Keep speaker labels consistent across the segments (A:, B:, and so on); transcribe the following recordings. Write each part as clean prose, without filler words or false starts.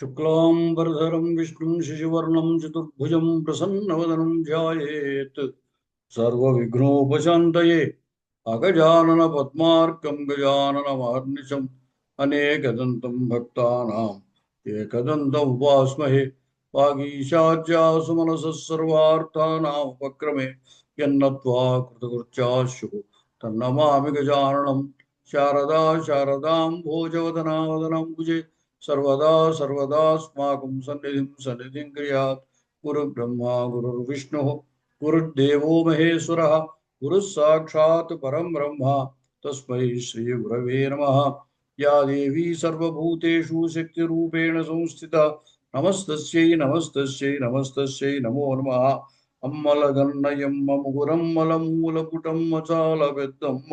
A: शुक्लांबरधरं विष्णुं शशिवर्णं चतुर्भुजं प्रसन्नवदनं ध्यायेत् सर्वविघ्नोपशान्तये अगजानन पद्मार्कं गजाननमहर्निशम् अनेकदन्तं भक्तानाम् एकदन्तम् उपास्महे वागीशाज्यासुमनसः सर्वार्थानामुपक्रमे यन्नत्वा कृतकृत्याशु तन्नमामि गजाननं शारदा शारदां भोजवदना वदनं भुजे सर्वदा सर्वदास्माकं सन्निधिं क्रियात् गुरुर्ब्रह्मा गुरुर्विष्णुः गुरुर्देवो महेश्वरः गुरुः साक्षात् परं ब्रह्म तस्मै श्रीगुरवे नमः। या देवी सर्वभूतेषु शक्तिरूपेण संस्थिता नमस्तस्यै नमस्तस्यै नमस्तस्यै नमो नमः। అమ్మలగన్నయమ్మ ముగురమ్మలమూలపుటమ్మ చాలా పెద్దమ్మ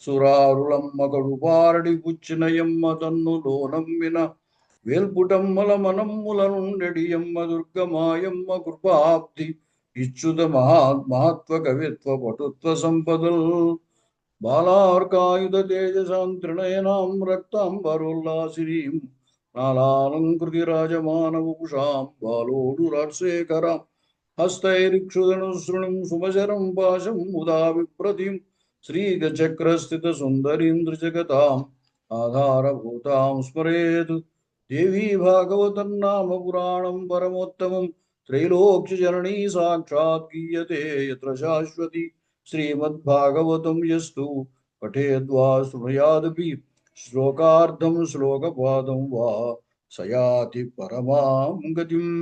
A: సురారులమ్మ కడుపారడి పుచ్చినయమ్మ తన్నులోనమ్మిన వేల్పుటమ్మల మనమ్ముల నుండెడియమ్మ దుర్గమాయమ్మ కృపాబ్ది ఇచ్చుత మహాత్మ కవిత్వ పటుత్వ సంపదల్ బాలార్కాయుధ తేజసాంత్రినయనాం రక్తాంబరుల్లాసిరీం నాలాలంకృతి రాజమానవపుషాం బాలోడు రాజశేఖరాం हस्तैरिक्षुधनुसृणं सुमशरं पाशं मुदा विप्रतिं श्रीगचक्रस्थितसुन्दरीन्द्रजगताम् आधारभूतां स्मरेत् देवी भागवतन्नाम पुराणं परमोत्तमं त्रैलोक्यजननी साक्षात् गीयते यत्र शाश्वती श्रीमद्भागवतं यस्तु पठेद्वा शृणुयादपि श्लोकार्धं श्लोकपादं वा स याति परमां गतिम्।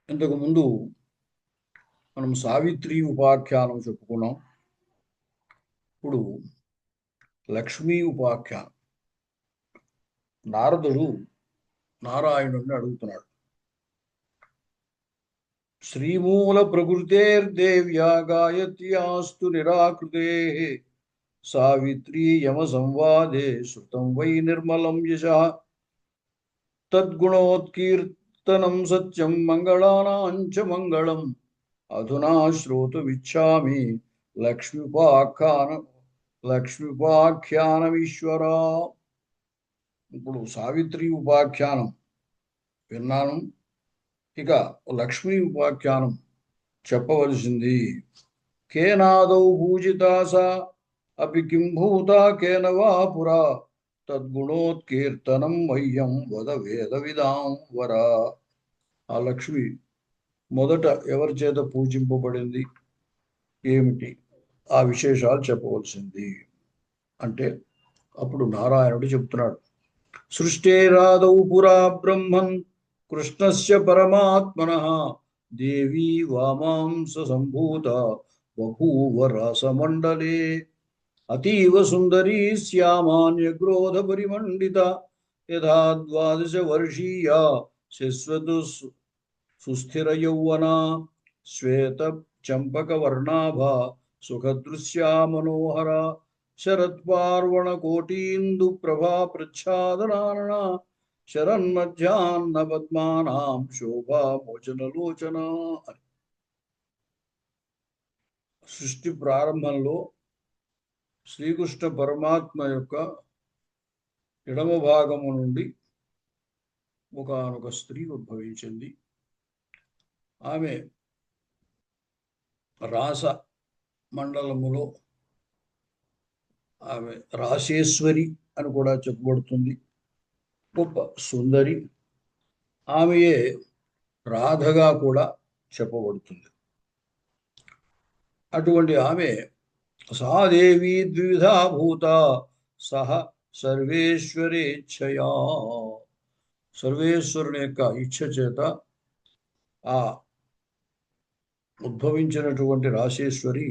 A: ఇంతకు ముందు మనం సావిత్రి ఉపాఖ్యానం చెప్పుకున్నాం. ఇప్పుడు లక్ష్మీ ఉపాఖ్యానం. నారదుడు నారాయణుడిని అడుగుతున్నాడు. శ్రీమూల ప్రకృతేర్దేవ్యా గాయత్ర్యాస్తు నిరాకృతే సావిత్రీ యమ సంవాదే శృతం వై నిర్మలం యశః తద్గుణోత్కీర్తనం సత్యం మంగళానాంచ మంగళం అధునా శ్రోతుమిచ్ఛామి లక్ష్మీపాఖ్యానమీశ్వరా. ఇప్పుడు సావిత్రి ఉపాఖ్యానం విన్నాను, ఇక లక్ష్మీ ఉపాఖ్యానం చెప్పవలసింది. కేనాదౌ పూజితా సా అపి కిం భూతా కేన వా పురా తద్గుణోత్కీర్తనం మహ్యం వద వేద విదాం వరా. ఆ లక్ష్మి మొదట ఎవరి చేత పూజింపబడింది, ఏమిటి, ఆ విశేషాలు చెప్పవలసింది అంటే అప్పుడు నారాయణుడు చెప్తున్నాడు. సృష్టేరాదౌ పురా బ్రహ్మన్ కృష్ణస్య పరమాత్మనః దేవీ వామాంస సంభూత బభూవ రాసమండలే అతీవ సుందరీ శ్యామాన్యగ్రోధ పరిమండిత యథా ద్వాదశ వర్షీయా శశ్వతు సుస్థిర యౌవనా శ్వేత చంపక వర్ణాభా సుఖదృశ్యా మనోహర శరత్పార్వణ కోటీందు ప్రభా ప్రచ్ఛాదనాన శరన్మధ్యాన్న పద్మానాం శోభా మోచనలోచన. సృష్టి ప్రారంభంలో శ్రీకృష్ణ పరమాత్మ యొక్క ఎడమ భాగము నుండి ఒకానొక స్త్రీ ఉద్భవించింది. ఆమె రాస మండలములో ఆమె రాసేశ్వరి అని కూడా చెప్పబడుతుంది. గొప్ప సుందరి. ఆమెయే రాధగా కూడా చెప్పబడుతుంది. అటువంటి ఆమె సాదేవి ద్విధా భూత సహ సర్వేశ్వరేచ్ఛయా, సర్వేశ్వరుని యొక్క ఇచ్ఛ చేత ఆ ఉద్భవించినటువంటి రాసేశ్వరి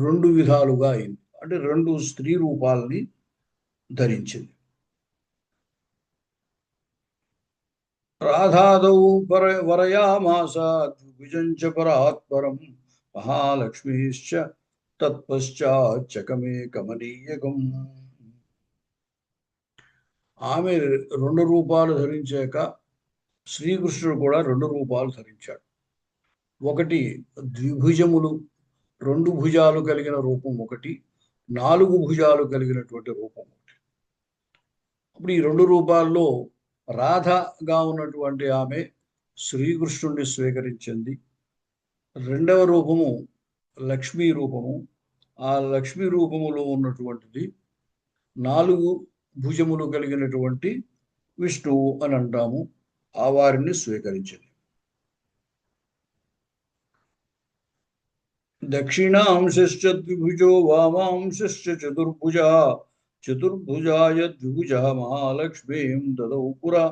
A: రెండు విధాలుగా అయింది. అంటే రెండు స్త్రీ రూపాలని ధరించింది. రాధాదౌ వరయామాస ద్విజంచ పరాత్పరం మహాలక్ష్మీశ్చ తత్పశ్చాచ్చకమే కమనీయకం. ఆమె రెండు రూపాలు ధరించాక శ్రీకృష్ణుడు కూడా రెండు రూపాలు ధరించాడు. ఒకటి ద్విభుజములు, రెండు భుజాలు కలిగిన రూపం ఒకటి, 4 భుజాలు కలిగినటువంటి రూపం. అప్పుడు ఈ 2 రూపాల్లో రాధగా ఉన్నటువంటి ఆమె శ్రీకృష్ణుడిని స్వీకరించింది. రెండవ రూపము లక్ష్మీ రూపము. ఆ లక్ష్మీ రూపములో ఉన్నటువంటిది 4 భుజములు కలిగినటువంటి విష్ణువు అని అంటాము. ఆ వారిని స్వీకరించింది. దక్షిణాంశశ్చ ద్విభుజో వామాంశశ్చ చతుర్భుజः చతుర్భుజాయ ద్విభుజः మహాలక్ష్మీం దదౌ పురా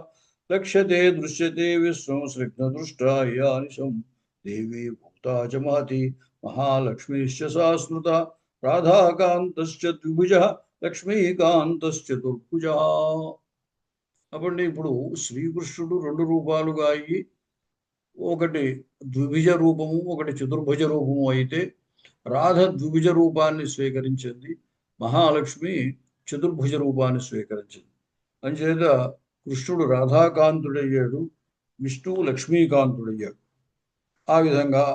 A: లక్ష్యతే దృశ్యతే విశ్వం స్నిగ్ధదృష్టా యానిశం దేవీ భూతా చ మహతి మహాలక్ష్మీశ్చ సా స్మృతా రాధాకాంతశ్చ ద్విభుజः లక్ష్మీకాంతశ్చతుర్భుజः. అప్పుడు ఇప్పుడు శ్రీకృష్ణుడు 2 రూపాలుగా అయ్యి ఒకటి ద్విభుజ రూపము, ఒకటి చతుర్భుజ రూపము అయితే రాధ ద్విభుజ రూపాన్ని స్వీకరించింది, మహాలక్ష్మి చతుర్భుజ రూపాన్ని స్వీకరించింది. అంచేత కృష్ణుడు రాధాకాంతుడయ్యాడు, విష్ణువు లక్ష్మీకాంతుడయ్యాడు. ఆ విధంగా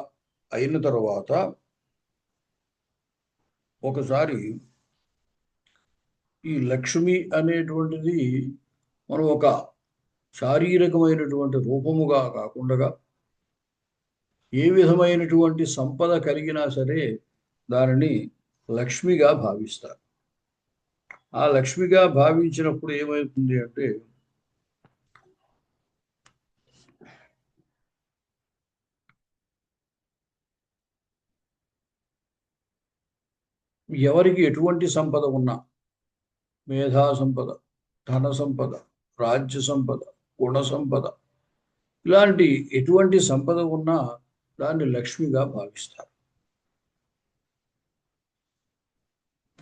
A: అయిన తర్వాత ఒకసారి ఈ లక్ష్మి అనేటువంటిది మనం ఒక శారీరకమైనటువంటి రూపముగా కాకుండా ఏ విధమైనటువంటి సంపద కలిగినా సరే దానిని లక్ష్మిగా భావిస్తారు. ఆ లక్ష్మిగా భావించినప్పుడు ఏమవుతుంది అంటే ఎవరికి ఎటువంటి సంపద ఉన్నా, మేధా సంపద, ధన సంపద, రాజ్య సంపద, గుణ సంపద, ఇలాంటి ఎటువంటి సంపద ఉన్నా దాన్ని లక్ష్మిగా భావిస్తారు.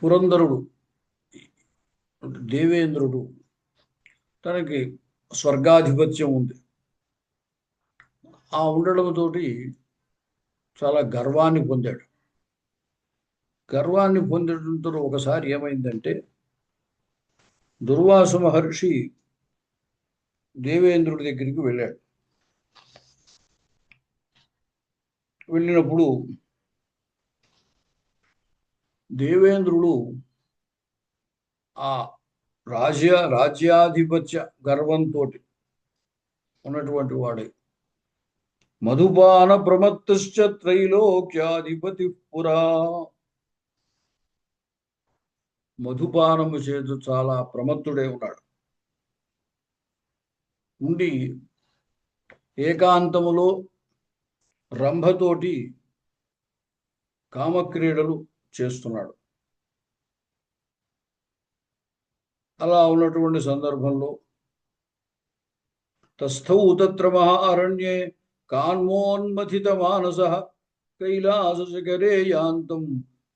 A: పురంధరుడు దేవేంద్రుడు తనకి స్వర్గాధిపత్యం ఉంది. ఆ ఉండడంతో చాలా గర్వాన్ని పొందాడు. గర్వాన్ని పొందడంతో ఒకసారి ఏమైందంటే దుర్వాస మహర్షి దేవేంద్రుడి దగ్గరికి వెళ్ళాడు. వెళ్ళినప్పుడు దేవేంద్రుడు ఆ రాజ్యాధిపత్య గర్వంతో ఉన్నటువంటి వాడే. మధుపాన ప్రమత్తశ్చ త్రైలోక్యాధిపతి పురా. మధుపానము చేదు చాలా ప్రమత్తుడే ఉన్నాడు. ఉండి ఏకాంతములో రంభతోటి కామక్రీడలు చేస్తున్నాడు. అలా ఉన్నటువంటి సందర్భంలో తస్థౌ తత్ర మహారణ్యే కాన్మోన్మథిత మానస కైలాస శిఖరే యాంతం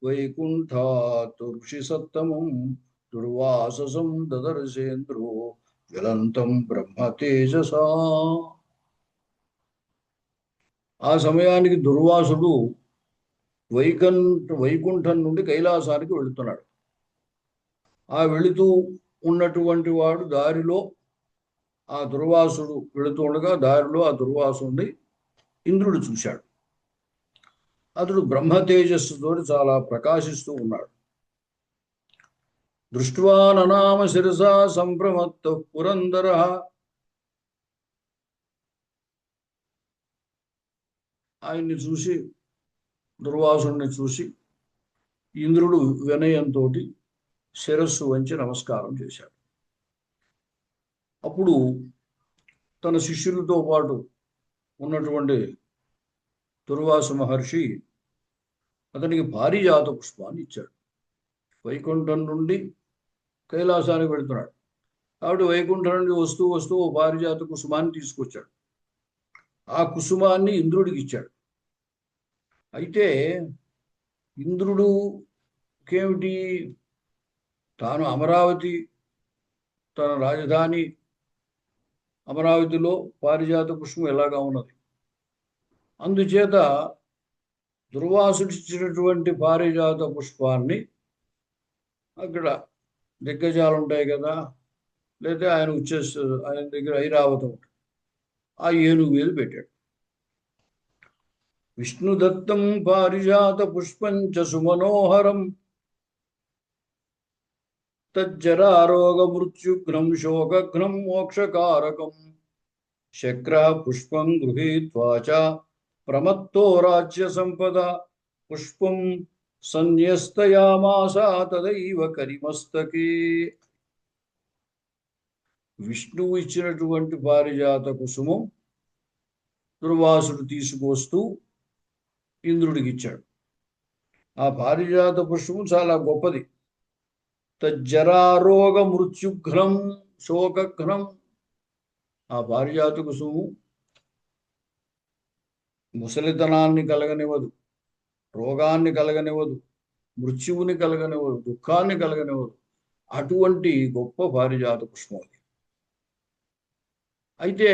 A: వైకుంఠాత్ ఋషి సత్తమం దుర్వాససం దదర్శేంద్రో జ్వలంతం బ్రహ్మ తేజసా. ఆ సమయానికి దుర్వాసుడు వైకుంఠం నుండి కైలాసానికి వెళుతున్నాడు. ఆ వెళుతూ ఉన్నటువంటి వాడు దారిలో ఆ దుర్వాసుడు వెళుతుండగా దారిలో ఆ దుర్వాసుడిని ఇంద్రుడు చూశాడు. అతడు బ్రహ్మ తేజస్సుతో చాలా ప్రకాశిస్తూ ఉన్నాడు. దృష్ట్వా ననామ శిరసా సంభ్రమత్త పురందర. ఆయన్ని చూసి, దుర్వాసుడిని చూసి ఇంద్రుడు వినయంతో శిరస్సు వంచి నమస్కారం చేశాడు. అప్పుడు తన శిష్యులతో పాటు ఉన్నటువంటి దుర్వాస మహర్షి అతనికి పారిజాత పుష్పాన్ని ఇచ్చాడు. వైకుంఠం నుండి కైలాసానికి వెళుతున్నాడు కాబట్టి వైకుంఠం నుండి వస్తూ వస్తూ ఓ పారిజాత కుసుమాన్ని తీసుకొచ్చాడు. ఆ కుసుమాన్ని ఇంద్రుడికి ఇచ్చాడు. అయితే ఇంద్రుడుకేమిటి, తాను అమరావతి, తన రాజధాని అమరావతిలో పారిజాత పుష్పం ఎలాగా ఉన్నది. అందుచేత దుర్వాసుడిచ్చినటువంటి పారిజాత పుష్పాన్ని అక్కడ దిగ్గజాలు ఉంటాయి కదా, లేదా ఆయన ఆయన దగ్గర ఐరావతం ఉంటుంది, ఆ ఏనుగు మీద పెట్టాడు. విష్ణుదత్తం పారిజాత పుష్పంచ సుమనోహరం తజ్జరారోగమృత్యుఘ్నం శోకఘ్నం మోక్షకారకం శక్రః పుష్పం గృహీత్వా చ ప్రమత్తో రాజ్య సంపద పుష్పం సన్యస్తయామాస తదైవ కరిమస్తకే. విష్ణువు ఇచ్చినటువంటి పారిజాత కుసుమం దుర్వాసుడు తీసుకొస్తూ ఇంద్రుడికి ఇచ్చాడు. ఆ పారిజాత పుష్పం చాలా గొప్పది. తజ్జరారోగ మృత్యుఘ్నం శోకఘ్నం. ఆ పారిజాత కుసుము ముసలితనాన్ని కలగనివ్వదు, రోగాన్ని కలగనివ్వదు, మృత్యువుని కలగనివ్వదు, దుఃఖాన్ని కలగనివ్వదు. అటువంటి గొప్ప పారిజాత పుష్పం అది. అయితే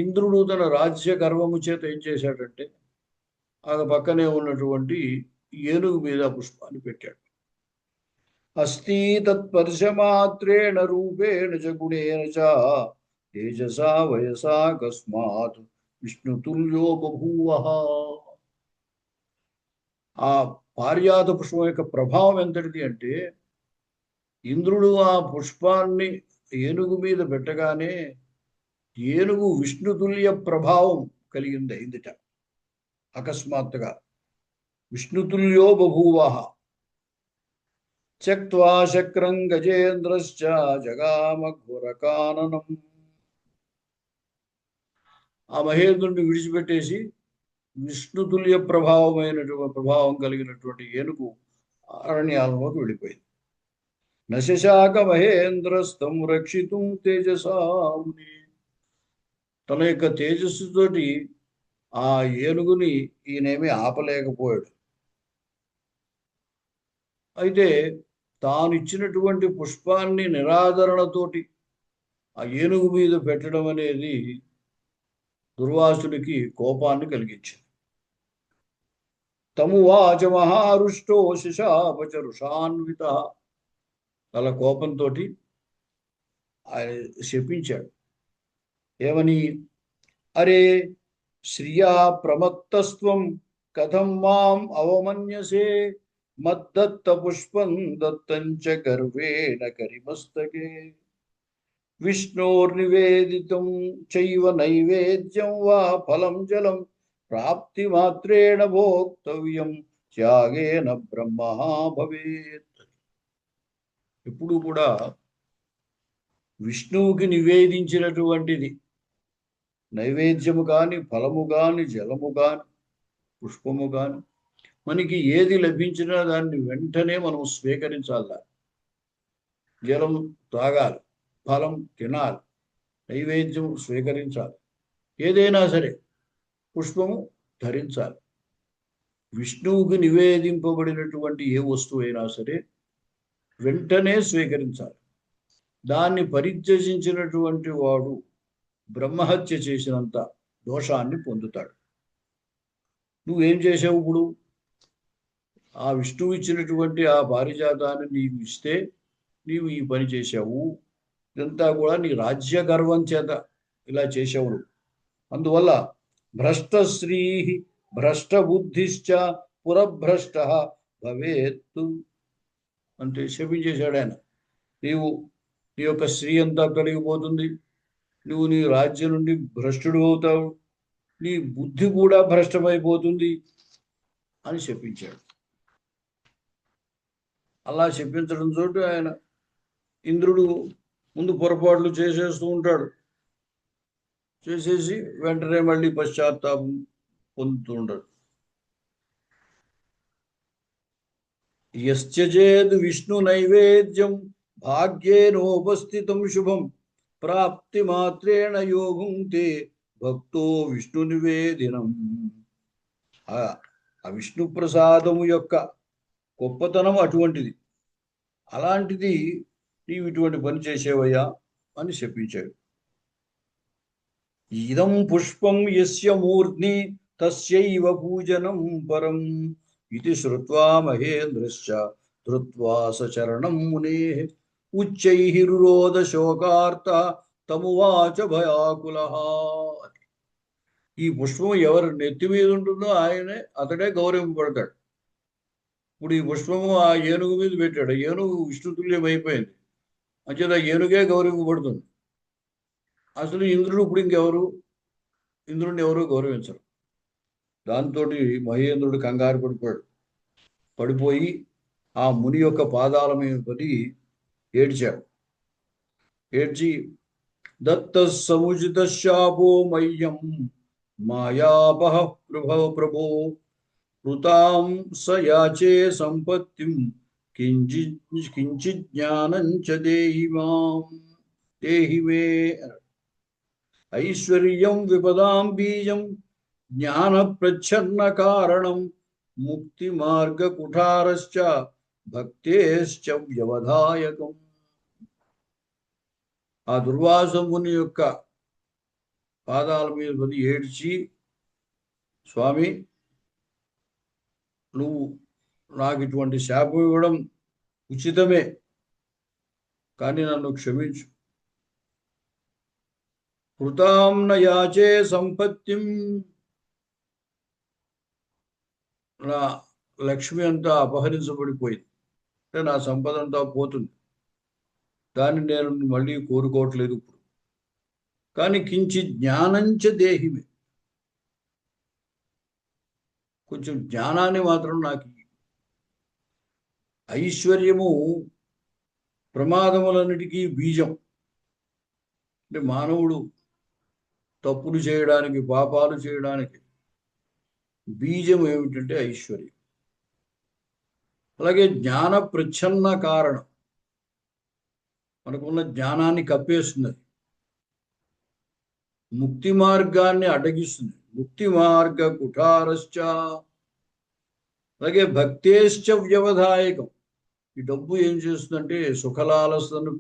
A: ఇంద్రుడు తన రాజ్య గర్వము చేత ఏం చేశాడంటే ఆ పక్కనే ఉన్నటువంటి ఏనుగు మీద పుష్పాన్ని పెట్టాడు. అస్తి తత్పర్శమాత్రేణ రూపేణ చ గుణేన చ తేజసా వయసా కస్మాత్ విష్ణుతుల్యో బభూవః. ఆ పారిజాత పుష్పం యొక్క ప్రభావం ఎంతటిది అంటే ఇంద్రుడు ఆ పుష్పాన్ని ఏనుగు మీద పెట్టగానే ఏనుగు విష్ణుతుల్య ప్రభావం కలిగింది అయిందిట. అకస్మాత్తుగా విష్ణుతుల్యో బభూవః. త్యక్త్వా శక్రం గజేంద్రశ్చ జగామ ఘోరకాననం. ఆ మహేంద్రుడిని విడిచిపెట్టేసి విష్ణుతుల్య ప్రభావం కలిగినటువంటి ఏనుగు అరణ్యాలలోకి వెళ్ళిపోయింది. నశశాక మహేంద్రస్తం రక్షితుం తేజసాముని. తన యొక్క తేజస్సుతోటి ఆ ఏనుగుని ఈయనేమి ఆపలేకపోయాడు. అయితే తాను ఇచ్చినటువంటి పుష్పాన్ని నిరాదరణతోటి ఆ ఏనుగు మీద పెట్టడం అనేది దుర్వాసుడికి కోపాన్ని కలిగించింది. తమువాచ మహారుష్టో శశాపచ రుషాన్విత. చాలా కోపంతో ఆయన శపించాడు. ఏమని? అరే శ్రియా ప్రమత్తస్త్వం కథం మాం అవమన్యసే మద్దత్త పుష్పం దత్తంచ గర్వేణ కరిమస్తకే విష్ణోర్నివేదితం చైవ నైవేద్యం వా ఫలం జలం ప్రాప్తి మాత్రేణ భోక్తవ్యం త్యాగేన బ్రహ్మ భవేత్. ఎప్పుడు కూడా విష్ణువుకి నివేదించినటువంటిది నైవేద్యము కాని, ఫలము కాని, జలము కాని, పుష్పము కాని మనకి ఏది లభించినా దాన్ని వెంటనే మనం స్వీకరించాలి. జలం తాగాలి, ఫలం తినాలి, నైవేద్యం స్వీకరించాలి, ఏదైనా సరే పుష్పము ధరించాలి. విష్ణువుకి నివేదింపబడినటువంటి ఏ వస్తువు అయినా సరే వెంటనే స్వీకరించాలి. దాన్ని పరిత్యజించినటువంటి వాడు బ్రహ్మహత్య చేసినంత దోషాన్ని పొందుతాడు. నువ్వేం చేసావు? ఇప్పుడు ఆ విష్ణువు ఇచ్చినటువంటి ఆ పారిజాతాన్ని నీకు ఇస్తే నీవు ఈ పని చేశావు. ఇదంతా కూడా నీ రాజ్య గర్వం చేత ఇలా చేసావు. అందువల్ల భ్రష్టశ్రీ భ్రష్ట బుద్ధిశ్చ పురభ్రష్ట భవేత్తు అంటే శపించేశాడు ఆయన. నీ యొక్క స్త్రీ అంతా కలిగిపోతుంది, నువ్వు నీ రాజ్యం నుండి భ్రష్టుడు అవుతావు, నీ బుద్ధి కూడా భ్రష్టమైపోతుంది అని శపించాడు. అలా చెప్పించడంతో ఆయన ఇంద్రుడు ముందు పొరపాట్లు చేసేస్తూ ఉంటాడు. చేసేసి వెంటనే మళ్ళీ పశ్చాత్తాపం పొందుతూ ఉంటాడు. యస్చేద్ విష్ణు నైవేద్యం భాగ్యేనోపస్థితం శుభం ప్రాప్తి మాత్రేణ యోగుంతే భక్తో విష్ణు నివేదినం. ఆ విష్ణు ప్రసాదము యొక్క గొప్పతనం అటువంటిది. అలాంటిది నీవు ఇటువంటి పని చేసేవయ్యా అని చెప్పించాడు. ఇదం పుష్పం యస్య మూర్ధ్ని తస్యైవ పూజనం పరం ఇది శ్రుత్వా మహేంద్రశ్చ ధృత్వా సచరణం మునే ఉచ్చైః రురోధ శోకార్త తమువాచ భయాకులః. ఈ పుష్పం ఎవరు నెత్తి మీద ఉంటుందో అతడే గౌరవింపబడతాడు. ఇప్పుడు ఈ పుష్పము ఆ ఏనుగు మీద పెట్టాడు. ఏనుగు విష్ణుతుల్యం అయిపోయింది. అంచేత ఏనుగే గౌరవింపబడుతుంది. అసలు ఇంద్రుడు ఇప్పుడు ఇంకెవరు? ఇంద్రుడిని ఎవరు గౌరవించరు. దాంతో మహేంద్రుడు కంగారు పడిపోయి ఆ ముని యొక్క పాదాల మీద పడి ఏడ్చాడు. ఏడ్చి దత్త సముచిత శాపో మయ్యం మాయాపహ ప్రభో కృతాం స యాచే సంపత్తిం కించిత్ జ్ఞానం చ దేహి మే. ఐశ్వర్యం విపదాం బీజం జ్ఞాన ప్రచ్ఛన్న కారణం ముక్తి మార్గ కుఠారశ్చ భక్తేశ్చ వ్యవధాయకం. ఆ దుర్వాస ముని యొక్క పాదాల మీద పడి ఏడ్చి, స్వామి నువ్వు నాకు ఇటువంటి శాపం ఇవ్వడం ఉచితమే, కానీ నన్ను క్షమించు. కృతాం న యాచే సంపత్తిం, నా లక్ష్మి అంతా అపహరించబడిపోయింది, అంటే నా సంపద అంతా పోతుంది, దాన్ని నేను మళ్ళీ కోరుకోవట్లేదు ఇప్పుడు. కానీ కించిత్ జ్ఞానంచ దేహిమే, కొంచెం జ్ఞానాన్ని మాత్రం నాకు. ఐశ్వర్యము ప్రమాదములన్నిటికీ బీజం. అంటే మానవుడు తప్పులు చేయడానికి, పాపాలు చేయడానికి బీజం ఏమిటంటే ఐశ్వర్యం. అలాగే జ్ఞాన ప్రచ్ఛన్న కారణం, మనకున్న జ్ఞానాన్ని కప్పేస్తుంది. ముక్తి మార్గాన్ని అడ్డగిస్తుంది. ముక్తి మార్గ కుఠారశ్చ, అలాగే భక్తేశ్చ వ్యవధాయకం. ఈ డబ్బు ఏం చేస్తుందంటే సుఖలాలసను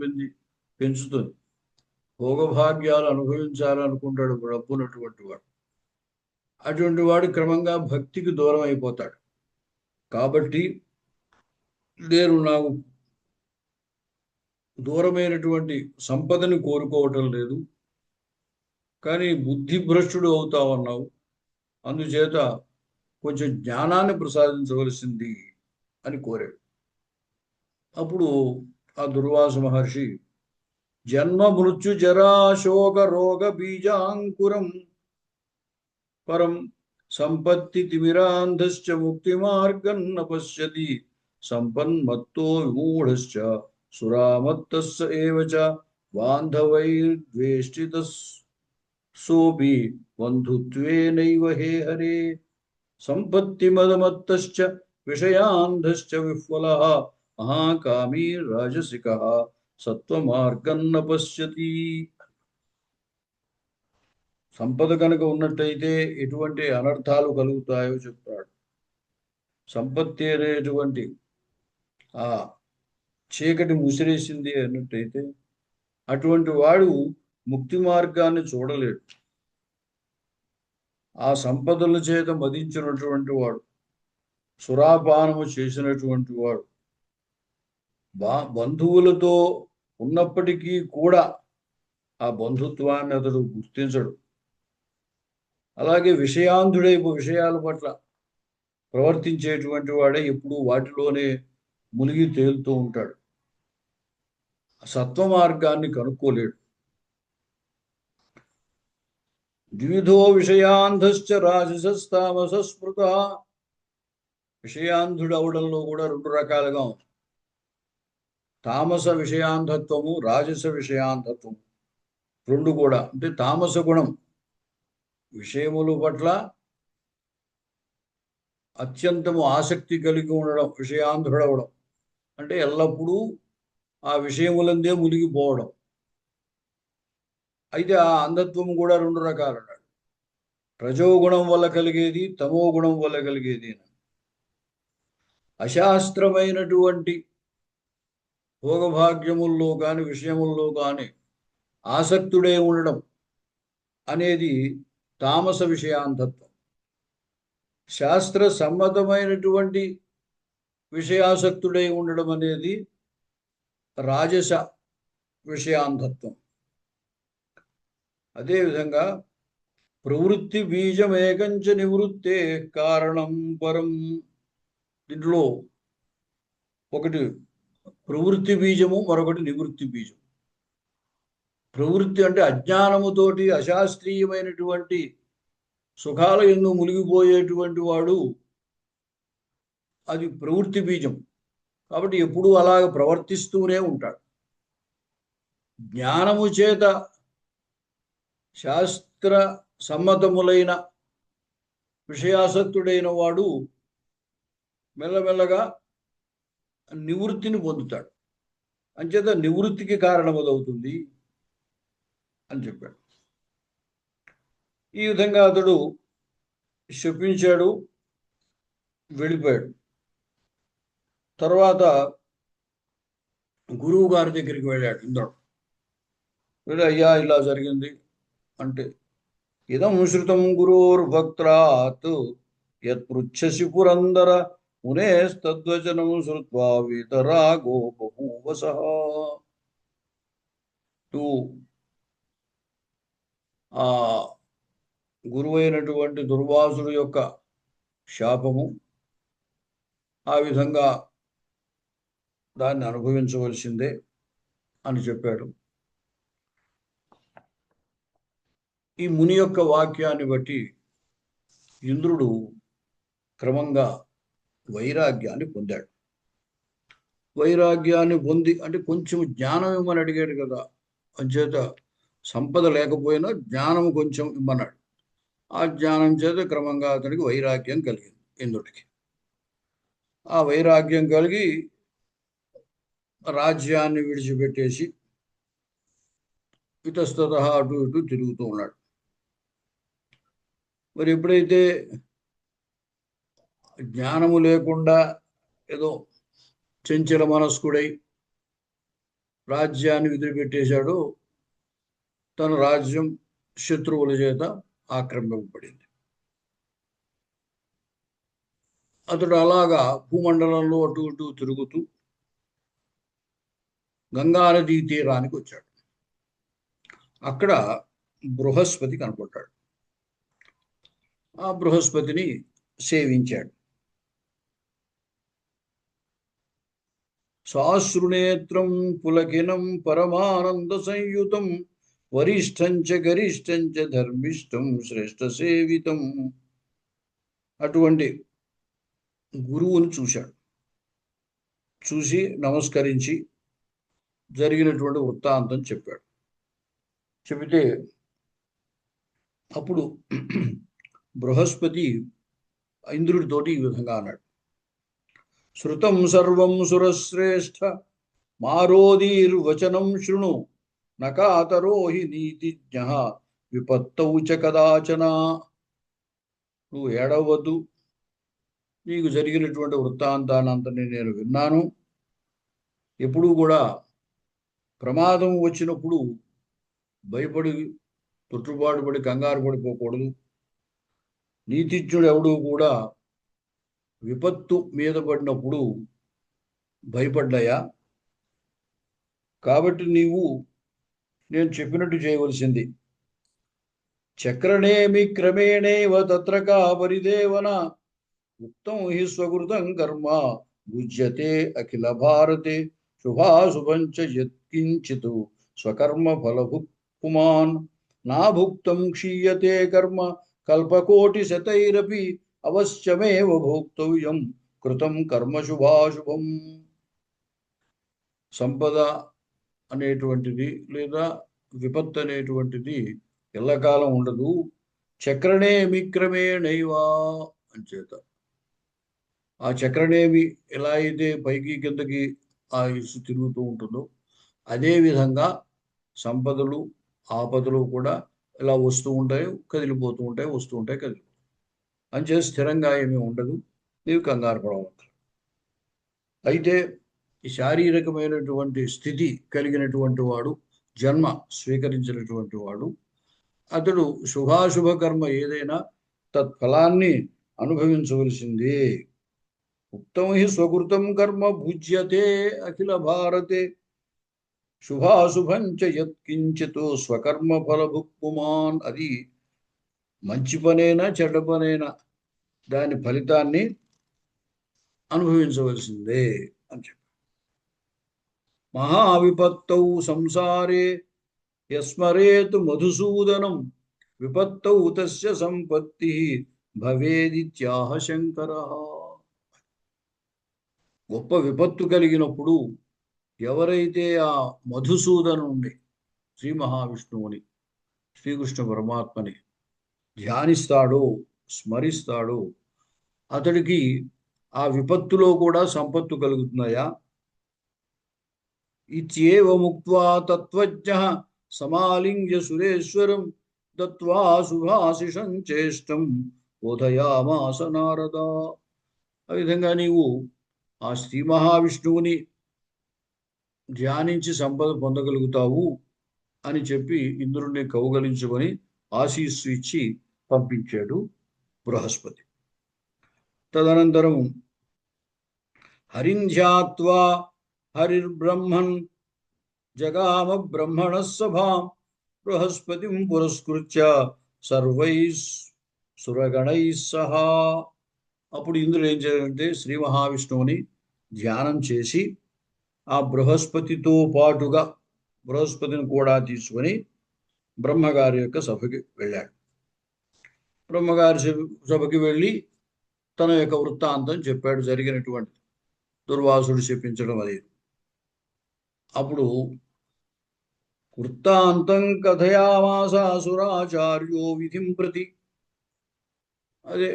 A: పెంచుతుంది. భోగభాగ్యాలు అనుభవించాలనుకుంటాడు డబ్బున్నటువంటి వాడు. అటువంటి వాడు క్రమంగా భక్తికి దూరం అయిపోతాడు. కాబట్టి నేను నాకు దూరమైనటువంటి సంపదని కోరుకోవటం లేదు, కానీ బుద్ధిభ్రష్టుడు అవుతావన్నావు, అందుచేత కొంచెం జ్ఞానాన్ని ప్రసాదించవలసింది అని కోరాడు. అప్పుడు ఆ దుర్వాస మహర్షి జన్మ మృత్యు జరా శోక రోగ బీజాంకురం పరం సంపత్తి తిమిరాంధశ్చ ముక్తి మార్గం న పశ్యతి సంపన్మత్తో విమూఢశ్చ సురామత్తస్స ఏవ చ బాంధవైర్ద్వేష్టితస్ సోపి బంధుత్వేనైవ హే హరే సంపత్తి మదమత్తశ్చ విషయాంధశ్చ విఫ్వలః మహాకామీ రాజసికః సత్వమార్గం న పశ్యతి. సంపద కనుక ఉన్నట్టయితే ఎటువంటి అనర్థాలు కలుగుతాయో చెప్తాడు. సంపత్తి అనేటువంటి ఆ చీకటి ముసిరేసింది అన్నట్టయితే అటువంటి వాడు ముక్తి మార్గాన్ని చూడలేడు. ఆ సంపదల చేత మదించినటువంటి వాడు, సురాపానము చేసినటువంటి వాడు బంధువులతో ఉన్నప్పటికీ కూడా ఆ బంధుత్వాన్ని అతడు గుర్తించడు. అలాగే విషయాంధుడై విషయాల పట్ల ప్రవర్తించేటువంటి వాడే ఎప్పుడు వాటిలోనే మునిగి తేలుతూ ఉంటాడు. సత్వ మార్గాన్ని కనుక్కోలేడు. ద్విధో విషయాంధశ్చ రాజసస్తామస స్మృత. విషయాంధుడు అవడంలో కూడా రెండు రకాలుగా ఉంది. తామస విషయాంధత్వము, రాజస విషయాంధత్వము, రెండు కూడా. అంటే తామస గుణం విషయముల పట్ల అత్యంతము ఆసక్తి కలిగి ఉండడం, విషయాంధుడవడం అంటే ఎల్లప్పుడూ ఆ విషయములందే మునిగిపోవడం. అయితే ఆ అంధత్వము కూడా రెండు రకాలు అన్నాడు. రజోగుణం వల్ల కలిగేది, తమో గుణం వల్ల కలిగేది. అశాస్త్రమైనటువంటి భోగభాగ్యముల్లో కానీ విషయముల్లో కానీ ఆసక్తుడే ఉండడం అనేది తామస విషయాంధత్వం. శాస్త్ర సమ్మతమైనటువంటి విషయాసక్తుడై ఉండడం అనేది రాజస విషయాంధత్వం. అదేవిధంగా ప్రవృత్తి బీజమేకంచ నివృత్తే కారణం పరం. దీంట్లో ఒకటి ప్రవృత్తి బీజము, మరొకటి నివృత్తి బీజం. ప్రవృత్తి అంటే అజ్ఞానముతోటి అశాస్త్రీయమైనటువంటి సుఖాల యందు మునిగిపోయేటువంటి వాడు, అది ప్రవృత్తి బీజం. కాబట్టి ఎప్పుడూ అలాగ ప్రవర్తిస్తూనే ఉంటాడు. జ్ఞానము చేత శాస్త్ర సమ్మతములైన విషయాసక్తుడైన వాడు మెల్లమెల్లగా నివృత్తిని పొందుతాడు. అంచేత నివృత్తికి కారణమదవుతుంది అని చెప్పాడు. ఈ విధంగా అతడు శపించాడు, వెళ్ళిపోయాడు. తర్వాత గురువు గారి దగ్గరికి వెళ్ళాడు ఇంద్రుడు. వెళ్ళి, అయ్యా ఇలా జరిగింది అంటే, ఇదం శృతం గురోర్భక్త్రాత్ యత్పృచ్ఛసి పురందర మునేస్తద్వచనం శ్రుత్వా వీతరాగో బభూవసః. ఆ గురువైనటువంటి దుర్వాసుడు యొక్క శాపము, ఆ విధంగా దాన్ని అనుభవించవలసిందే అని చెప్పాడు. ఈ ముని యొక్క వాక్యాన్ని బట్టి ఇంద్రుడు క్రమంగా వైరాగ్యాన్ని పొందాడు. వైరాగ్యాన్ని పొంది అంటే కొంచెం జ్ఞానం ఇమ్మని అడిగాడు కదా, అంచేత సంపద లేకపోయినా జ్ఞానం కొంచెం ఇమ్మన్నాడు. ఆ జ్ఞానం చేత క్రమంగా అతనికి వైరాగ్యం కలిగింది ఇంద్రుడికి. ఆ వైరాగ్యం కలిగి రాజ్యాన్ని విడిచిపెట్టేసి ఇతస్తతః అటు ఇటు తిరుగుతూ ఉన్నాడు. మరి ఎప్పుడైతే జ్ఞానము లేకుండా ఏదో చంచల మనస్కుడై రాజ్యాన్ని వదిలిపెట్టేశాడో, తన రాజ్యం శత్రువుల చేత ఆక్రమింపబడింది. అతడు అలాగా భూమండలంలో అటు ఇటు తిరుగుతూ గంగానదీ తీరానికి వచ్చాడు. అక్కడ బృహస్పతి కనపడ్డాడు. ఆ బృహస్పతిని సేవించాడు. సాశ్రునేత్రం పులకినం పరమానంద సంయుతం వరిష్టంచ గరిష్టంచ ధర్మిష్టం శ్రేష్ఠ సేవితం. అటువంటి గురువుని చూశాడు. చూసి నమస్కరించి జరిగినటువంటి వృత్తాంతం చెప్పాడు. చెబితే అప్పుడు బృహస్పతి ఇంద్రుడితోటి ఈ విధంగా అన్నాడు, శృతం సర్వం సురశ్రేష్ఠ మారోదీర్వచనం శృణు నకాతరోహి నీతిజ్ఞ విపత్తౌ చ కదాచన. నువ్వు ఏడవద్దు, నీకు జరిగినటువంటి వృత్తాంతానంతని నేను విన్నాను. ఎప్పుడూ కూడా ప్రమాదం వచ్చినప్పుడు భయపడి తొట్టుబాటు పడి కంగారు పడిపోకూడదు. నీతిజ్ఞుడు ఎవడూ కూడా విపత్తు మీద పడినప్పుడు భయపడ్డాయా, కాబట్టి నీవు నేను చెప్పినట్టు చేయవలసింది. చక్రనేమి క్రమేణేవ తత్రకా పరిదేవన ఉక్తం హి స్వకృతం కర్మ భుజ్యతే అఖిల భారతే శుభాశుభంచ యత్కించిత్ స్వకర్మ ఫలభుక్ పుమాన్ నాభుక్తం క్షీయతే కర్మ కల్పకోటి శతైరపి అవశ్యమేవ భోక్తవ్యం కృతం కర్మ శుభాశుభం. సంపద అనేటువంటిది లేదా విపత్తు అనేటువంటిది ఎల్లకాలం ఉండదు. చక్రనేమి క్రమేణైవా అంచేత ఆ చక్రనేమి ఎలా అయితే పైకి కిందకి ఆ ఇసు తిరుగుతూ ఉంటుందో, అదేవిధంగా సంపదలు ఆపదలు కూడా ఇలా వస్తూ ఉంటాయి, కదిలిపోతూ ఉంటాయి, వస్తూ ఉంటాయి, కదిలిపోతాయి. అంచేత స్థిరంగా ఏమీ ఉండదు, నీవు కంగారు పడవచ్చు. అయితే ఈ శారీరకమైనటువంటి స్థితి కలిగినటువంటి వాడు, జన్మ స్వీకరించినటువంటి వాడు, అతడు శుభాశుభ కర్మ ఏదైనా తత్ఫలాన్ని అనుభవించవలసిందే. ఉక్తం హి స్వకృతం కర్మ భుజ్యతే అఖిల భారతే శుభాశుభంచ యత్కించిత్ స్వకర్మ ఫలభుక్పుమాన్. అది మంచి పనైనా చెడ్డ పనైనా దాని ఫలితాన్ని అనుభవించవలసిందే అని చెప్పారు. మహావిపత్తౌ సంసారే యస్మరేతు మధుసూదనం విపత్తౌ తస్య సంపత్తి భవేదిత్యాహ శంకర. గొప్ప విపత్తు కలిగినప్పుడు ఎవరైతే ఆ మధుసూదనుణ్ణి, శ్రీ మహావిష్ణువుని, శ్రీకృష్ణ పరమాత్మని ధ్యానిస్తాడో, స్మరిస్తాడో అతడికి ఆ విపత్తులో కూడా సంపత్తు కలుగుతున్నాయా. ఇత్యేవముక్త్వా తత్వజ్ఞః సమాలింగ్య సురేశ్వరం దత్వా శుభాశిషం చేష్టం బోధయామాస నారద. ఆ విధంగా నీవు ఆ శ్రీ మహావిష్ణువుని ధ్యానించి సంపద పొందగలుగుతావు అని చెప్పి ఇంద్రుణ్ణి కౌగలించుకొని ఆశీస్సు ఇచ్చి పంపించాడు బృహస్పతి. తదనంతరం హరింధ్యాత్వా హరిర్బ్రహ్మన్ జగామ బ్రహ్మణ సభాం బృహస్పతిం పురస్కృత్య సర్వై సురగణై సహా. అప్పుడు ఇంద్రుడు ఏం చేయాలంటే శ్రీ మహావిష్ణువుని ధ్యానం చేసి ఆ బృహస్పతితో పాటుగా బృహస్పతిని కూడా తీసుకొని బ్రహ్మగారి యొక్క సభకి వెళ్ళాడు. బ్రహ్మగారి సభకి వెళ్ళి తన యొక్క వృత్తాంతం చెప్పాడు, జరిగినటువంటి దుర్వాసుడు చెప్పించడం అది. అప్పుడు వృత్తాంతం కథయామాస సురాచార్యో విధిం ప్రతి. అదే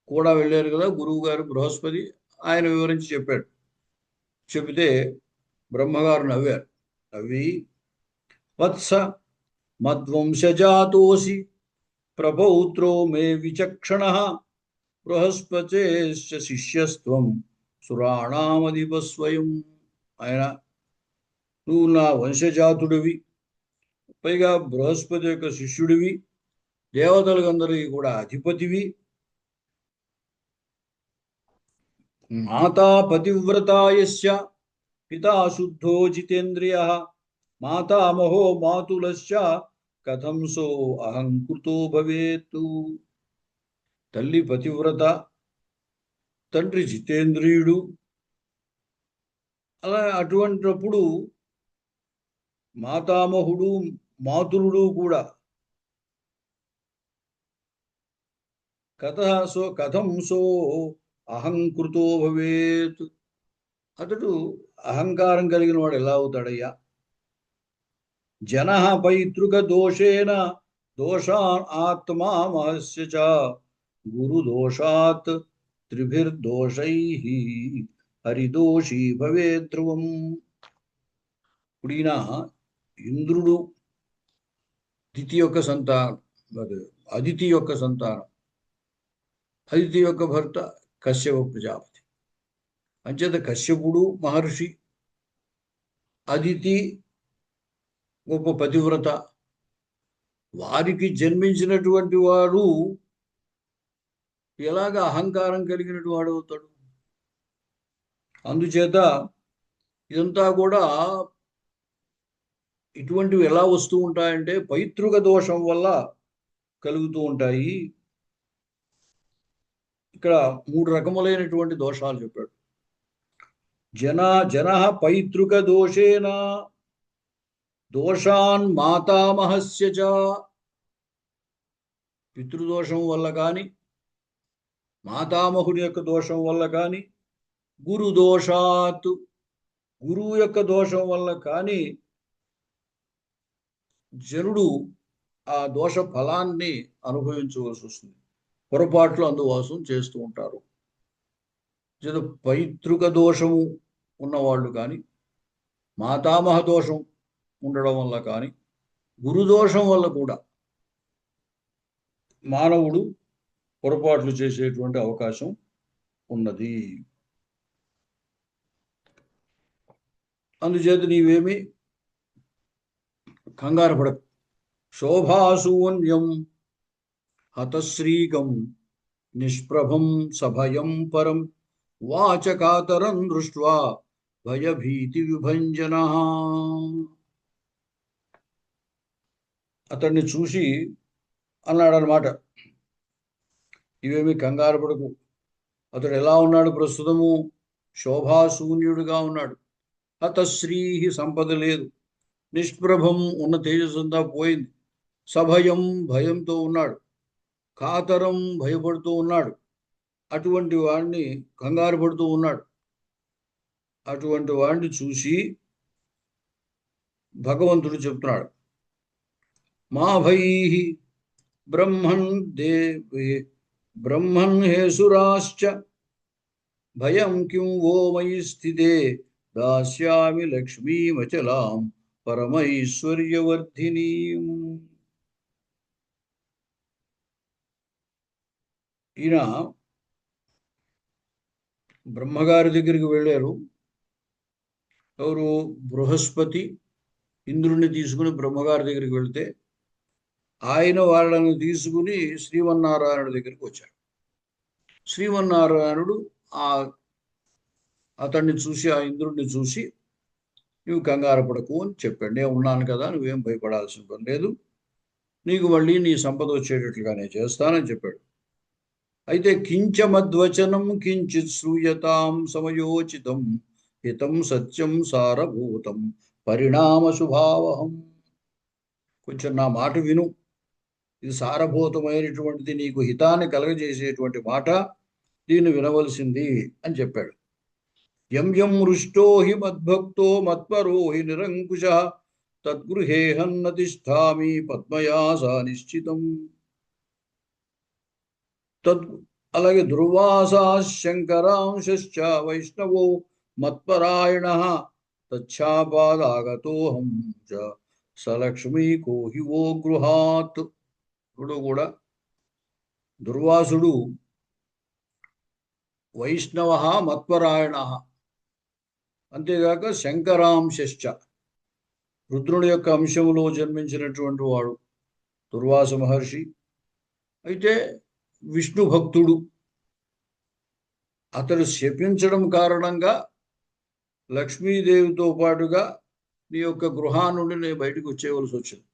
A: కూడా వెళ్ళారు కదా గురువు గారు బృహస్పతి, ఆయన వివరించి చెప్పాడు. చెబితే బ్రహ్మగారు నవ్వారు. నవ్వి వత్స మద్వంశజాతోసి ప్రపౌత్రో మే విచక్షణ బృహస్పతే శిష్యస్త్వం సురాణామధిపస్వయం. ఆయన నువ్వు నా వంశజాతుడివి, పైగా బృహస్పతి యొక్క శిష్యుడివి, దేవతలందరికీ కూడా అధిపతివి, మాతా పతివ్రతాయస్య పితా శుద్ధో జితేంద్రియ మాతామహో మాతులశ్చ కథం సో అహంకృతో భవేత్తు. తల్లి పతివ్రత, తండ్రి జితేంద్రియుడు. అలా అటువంటిప్పుడు మాతామహుడు మాతులుడు కూడా కథం సో అహంకృతో భవేత్. అతడు అహంకారం కలిగిన వాడు ఎలా అవుతాడయ్యా. జన పైతృక దోషేన దోషాన్ ఆత్మా మహస్య చ గురు దోషాత్ త్రిభిర్దోషై హరిదోషీ భవే ధ్రువం. ఇప్పుడు ఈయన ఇంద్రుడు దితి యొక్క సంతానం, అదితి యొక్క సంతానం. అదితి యొక్క భర్త కశ్యప ప్రజాపతి. అంచేత కశ్యపుడు మహర్షి, అదితి గొప్ప పతివ్రత. వారికి జన్మించినటువంటి వాడు ఎలాగ అహంకారం కలిగినటువంటి వాడు అవుతాడు. అందుచేత ఇదంతా కూడా ఇటువంటివి ఎలా వస్తూ ఉంటాయంటే పైతృక దోషం వల్ల కలుగుతూ ఉంటాయి. ఇక్కడ 3 రకములైనటువంటి దోషాలు చెప్పాడు. జన పైతృక దోషేన దోషాన్ మాతామహస్య చ. పితృదోషం వల్ల కానీ, మాతామహుడి యొక్క దోషం వల్ల కానీ, గురు దోషాత్ గురువు యొక్క దోషం వల్ల కానీ జనుడు ఆ దోష ఫలాన్ని అనుభవించవలసి వస్తుంది. పొరపాట్లు అందువాసం చేస్తూ ఉంటారు. పైతృక దోషము ఉన్నవాళ్ళు కానీ, మాతామహ దోషం ఉండడం వల్ల కానీ, గురుదోషం వల్ల కూడా మానవుడు పొరపాట్లు చేసేటువంటి అవకాశం ఉన్నది. అందుచేత నీవేమి కంగారు పడకు. శోభాశూన్యం హతశ్రీకం నిష్ప్రభం సభయం పరం వాచకాతరం దృష్ట్వా భయభీతి విభంజన. అతన్ని చూసి అన్నాడనమాట, ఇవేమి కంగారు పడకు. అతడు ఎలా ఉన్నాడు ప్రస్తుతము? శోభాశూన్యుడిగా ఉన్నాడు. హతశ్రీ సంపద లేదు, నిష్ప్రభం ఉన్న తేజస్సంతా పోయింది, సభయం భయంతో ఉన్నాడు, కాతరం భయపడుతూ ఉన్నాడు, అటువంటి వాడిని కంగారు పడుతూ ఉన్నాడు. అటువంటి వాడిని చూసి భగవంతుడు చెప్తున్నాడు, మా భై బ్రహ్మన్ దేవే బ్రహ్మన్ హేసురాశ్చ భయం కిం వో మయి స్థితే దాస్యామి లక్ష్మీమచలాం పరమైశ్వర్యవర్ధినీం. ఈయన బ్రహ్మగారి దగ్గరికి వెళ్ళారు. ఎవరు? బృహస్పతి ఇంద్రుణ్ణి తీసుకుని బ్రహ్మగారి దగ్గరికి వెళ్తే ఆయన వాళ్ళని తీసుకుని శ్రీమన్నారాయణుడి దగ్గరికి వచ్చాడు. శ్రీమన్నారాయణుడు అతన్ని చూసి, ఆ ఇంద్రుడిని చూసి, నువ్వు కంగారు పడకు అని చెప్పాడు. నేను ఉన్నాను కదా, నువ్వేం భయపడాల్సిన పని లేదు, నీకు మళ్ళీ నీ సంపద వచ్చేటట్లుగా నేను చేస్తానని చెప్పాడు. అయితే కించమద్వచనం కించిత్ శ్రూయతాం సమయోచితం హితం సత్యం సారభూతం పరిణామ శుభావహం. కొంచెం నా మాట విను, ఇది సారభూతమైనటువంటిది, నీకు హితాన్ని కలగజేసేటువంటి మాట, దీన్ని వినవలసింది అని చెప్పాడు. యం యం మృష్టో హి మద్భక్తో మత్పరో హి నిరంకుశ తద్గృహేహన్న తిష్ఠామి పద్మయాసా నిశ్చితం. అలాగే దుర్వాసా శంకరాంశ్చ వైష్ణవో మత్పరాయణ తచ్ఛాపాదాగతోహం చ సలక్ష్మీకో హి వో గృహాత్. ఇప్పుడు కూడా దుర్వాసుడు, వైష్ణవ మత్పరాయణ, అంతేగాక శంకరాంశ్చ రుద్రుడి యొక్క అంశములో జన్మించినటువంటి వాడు దుర్వాస మహర్షి. అయితే విష్ణు భక్తుడు. అతడు శపించడం కారణంగా లక్ష్మీదేవితో పాటుగా నీ యొక్క గృహా నుండి నేను బయటకు వచ్చేవలసి వచ్చింది.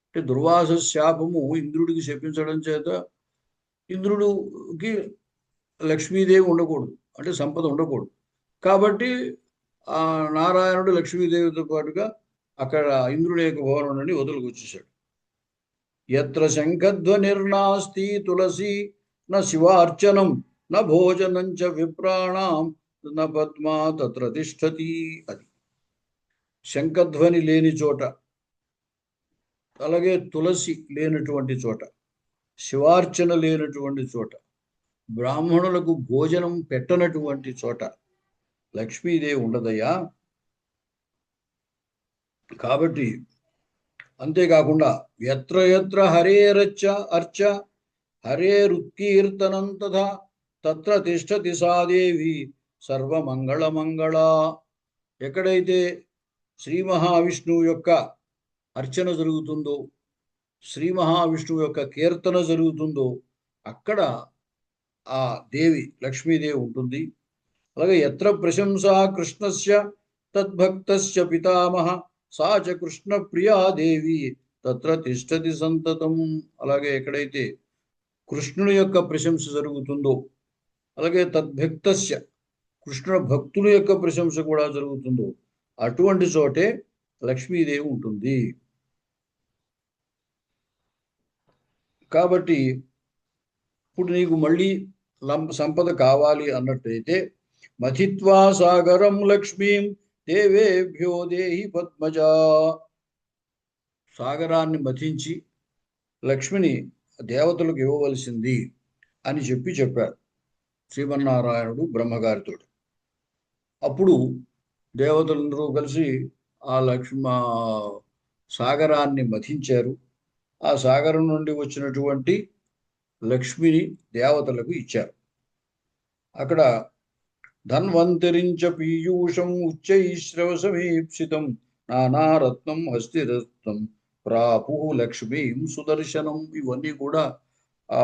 A: అంటే దుర్వాస శాపము ఇంద్రుడికి శపించడం చేత ఇంద్రుడికి లక్ష్మీదేవి ఉండకూడదు, అంటే సంపద ఉండకూడదు. కాబట్టి ఆ నారాయణుడు లక్ష్మీదేవితో పాటుగా అక్కడ ఇంద్రుడి యొక్క భవనం నుండి వదులుకొచ్చేసాడు. ఎత్ర శంఖధ్వనిర్నాస్తి తులసి న శివార్చనం న భోజనం చ విప్రాణం న పద్మా తత్ర తిష్టతి. అది శంఖధ్వని లేని చోట, అలాగే తులసి లేనటువంటి చోట, శివార్చన లేనటువంటి చోట, బ్రాహ్మణులకు భోజనం పెట్టనటువంటి చోట లక్ష్మీదేవి ఉండదయ్యా. కాబట్టి అంతేకాకుండా ఎత్ర ఎత్ర హరేరచ్చ అర్చ హరేరుత్కీర్తనం తథా తత్ర తిష్టతి సాదేవి సర్వమంగళమంగళ. ఎక్కడైతే శ్రీ మహావిష్ణువు యొక్క అర్చన జరుగుతుందో, శ్రీ మహావిష్ణువు యొక్క కీర్తన జరుగుతుందో అక్కడ ఆ దేవి లక్ష్మీదేవి ఉంటుంది. అలాగే ఎత్ర ప్రశంసా కృష్ణస్య తద్భక్తస్య పితామహ సా చ కృష్ణ ప్రియా దేవి తత్ర తిష్టతి సంతతం. అలాగే ఎక్కడైతే కృష్ణుని యొక్క ప్రశంస జరుగుతుందో, అలాగే తద్భక్తస్య కృష్ణుడు భక్తుల యొక్క ప్రశంస కూడా జరుగుతుందో అటువంటి చోటే లక్ష్మీదేవి ఉంటుంది. కాబట్టి ఇప్పుడు నీకు మళ్ళీ సంపద కావాలి అన్నట్టయితే మథిత్వా సాగరం లక్ష్మీం దేవేభ్యో దేహి పద్మజా. సాగరాన్ని మథించి లక్ష్మిని దేవతలకు ఇవ్వవలసింది అని చెప్పారు శ్రీమన్నారాయణుడు బ్రహ్మగారితో. అప్పుడు దేవతలందరూ కలిసి ఆ సాగరాన్ని మథించారు. ఆ సాగరం నుండి వచ్చినటువంటి లక్ష్మిని దేవతలకు ఇచ్చారు. అక్కడ ధన్వంతరించ పీయూషం ఉచ్చైశ్రవసమీప్సితం నానారత్నం హస్తిరత్నం ప్రాపు లక్ష్మీం సుదర్శనం. ఇవన్నీ కూడా ఆ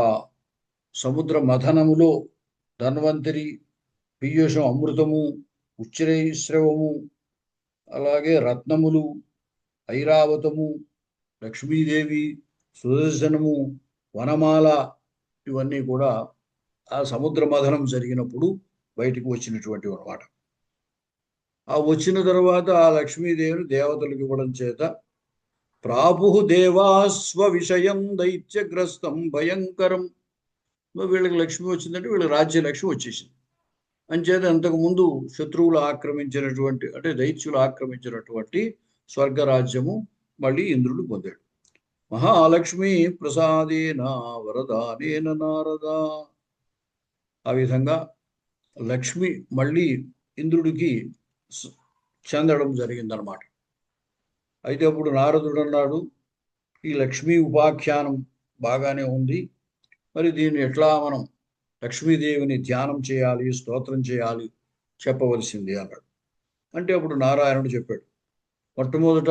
A: సముద్ర మథనములో ధన్వంతరి, పీయూషం అమృతము, ఉచ్చైశ్రవము, అలాగే రత్నములు, ఐరావతము, లక్ష్మీదేవి, సుదర్శనము, వనమాల, ఇవన్నీ కూడా ఆ సముద్ర మథనం జరిగినప్పుడు బయటకు వచ్చినటువంటివి అన్నమాట. ఆ వచ్చిన తర్వాత ఆ లక్ష్మీదేవిని దేవతలకు ఇవ్వడం చేత ప్రాపు దేవాస్వ విషయం దైత్యగ్రస్తం భయంకరం. వీళ్ళకి లక్ష్మి వచ్చిందంటే వీళ్ళకి రాజ్య లక్ష్మి వచ్చేసింది. అంచేత అంతకుముందు శత్రువులు ఆక్రమించినటువంటి అంటే దైత్యులు ఆక్రమించినటువంటి స్వర్గరాజ్యము మళ్ళీ ఇంద్రుడు పొందాడు. మహాలక్ష్మి ప్రసాదేన వరదానేన నారద. ఆ విధంగా లక్ష్మి మళ్ళీ ఇంద్రుడికి చెందడం జరిగిందనమాట. అయితే అప్పుడు నారదుడు అన్నాడు, ఈ లక్ష్మీ ఉపాఖ్యానం బాగానే ఉంది, మరి దీన్ని ఎట్లా మనం లక్ష్మీదేవిని ధ్యానం చేయాలి, స్తోత్రం చేయాలి, చెప్పవలసింది అన్నాడు. అంటే అప్పుడు నారాయణుడు చెప్పాడు, మొట్టమొదట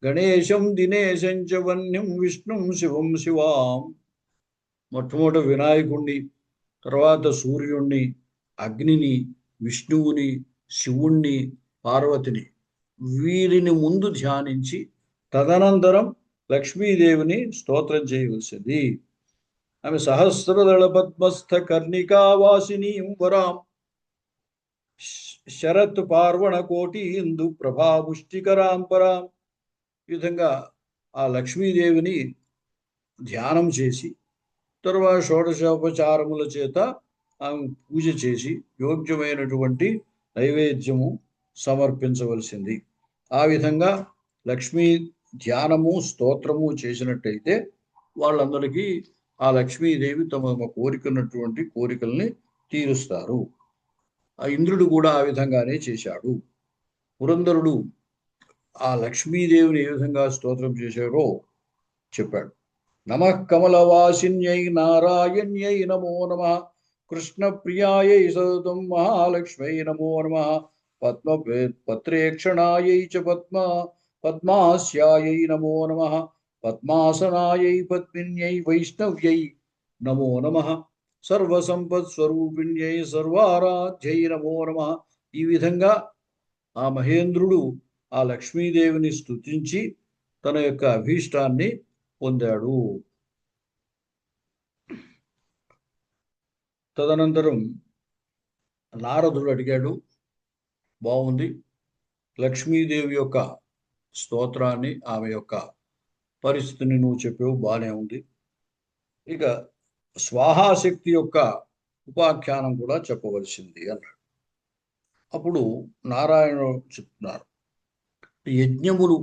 A: గణేశం దినేశం చ వన్యం విష్ణుం శివం శివాం. మొట్టమొదట వినాయకుణ్ణి, తర్వాత సూర్యుణ్ణి, అగ్నిని, విష్ణువుని, శివుణ్ణి, పార్వతిని వీరిని ముందు ధ్యానించి తదనంతరం లక్ష్మీదేవిని స్తోత్రం చేయవలసింది. ఆమె సహస్రదళ పద్మస్థ కర్ణికావాసినీం వరాం శరత్ పార్వణ కోటి ఇందు ప్రభాపుష్టికరాం పరాం. ఈ విధంగా ఆ లక్ష్మీదేవిని ధ్యానం చేసి తర్వాత షోడశోపచారముల చేత ఆమె పూజ చేసి యోగ్యమైనటువంటి నైవేద్యము సమర్పించవలసింది. ఆ విధంగా లక్ష్మీ ధ్యానము స్తోత్రము చేసినట్టయితే వాళ్ళందరికీ ఆ లక్ష్మీదేవి తమ కోరికన్నటువంటి కోరికల్ని తీరుస్తారు. ఆ ఇంద్రుడు కూడా ఆ విధంగానే చేశాడు. పురంధరుడు ఆ లక్ష్మీదేవిని ఏ విధంగా స్తోత్రం చేశారో చెప్పాడు. నమః కమలవాసిన్యై నారాయణ్యై నమో నమః కృష్ణప్రియాయై సతతం మహాలక్ష్మై నమో నమః పత్రేక్షణాయై చ పద్మాస్యాయై నమో నమః పద్మాసనాయై పద్మిన్యై వైష్ణవ్యై నమో నమః సర్వసంపత్స్వరూపిణ్యై సర్వారాధ్యై నమో నమః. ఈ విధంగా ఆ మహేంద్రుడు ఆ లక్ష్మీదేవిని స్తుతించి తన యొక్క అభీష్టాన్ని పొందాడు. తదనంతరం నారదుడు అడిగాడు, బాగుంది, లక్ష్మీదేవి యొక్క స్తోత్రాన్ని, ఆమె యొక్క పరిస్థితిని నువ్వు చెప్పావు, బాగానే ఉంది, ఇక స్వాహాశక్తి యొక్క ఉపాఖ్యానం కూడా చెప్పవలసింది అన్నాడు. అప్పుడు నారాయణుడు చెప్తున్నారు, యజ్ఞములు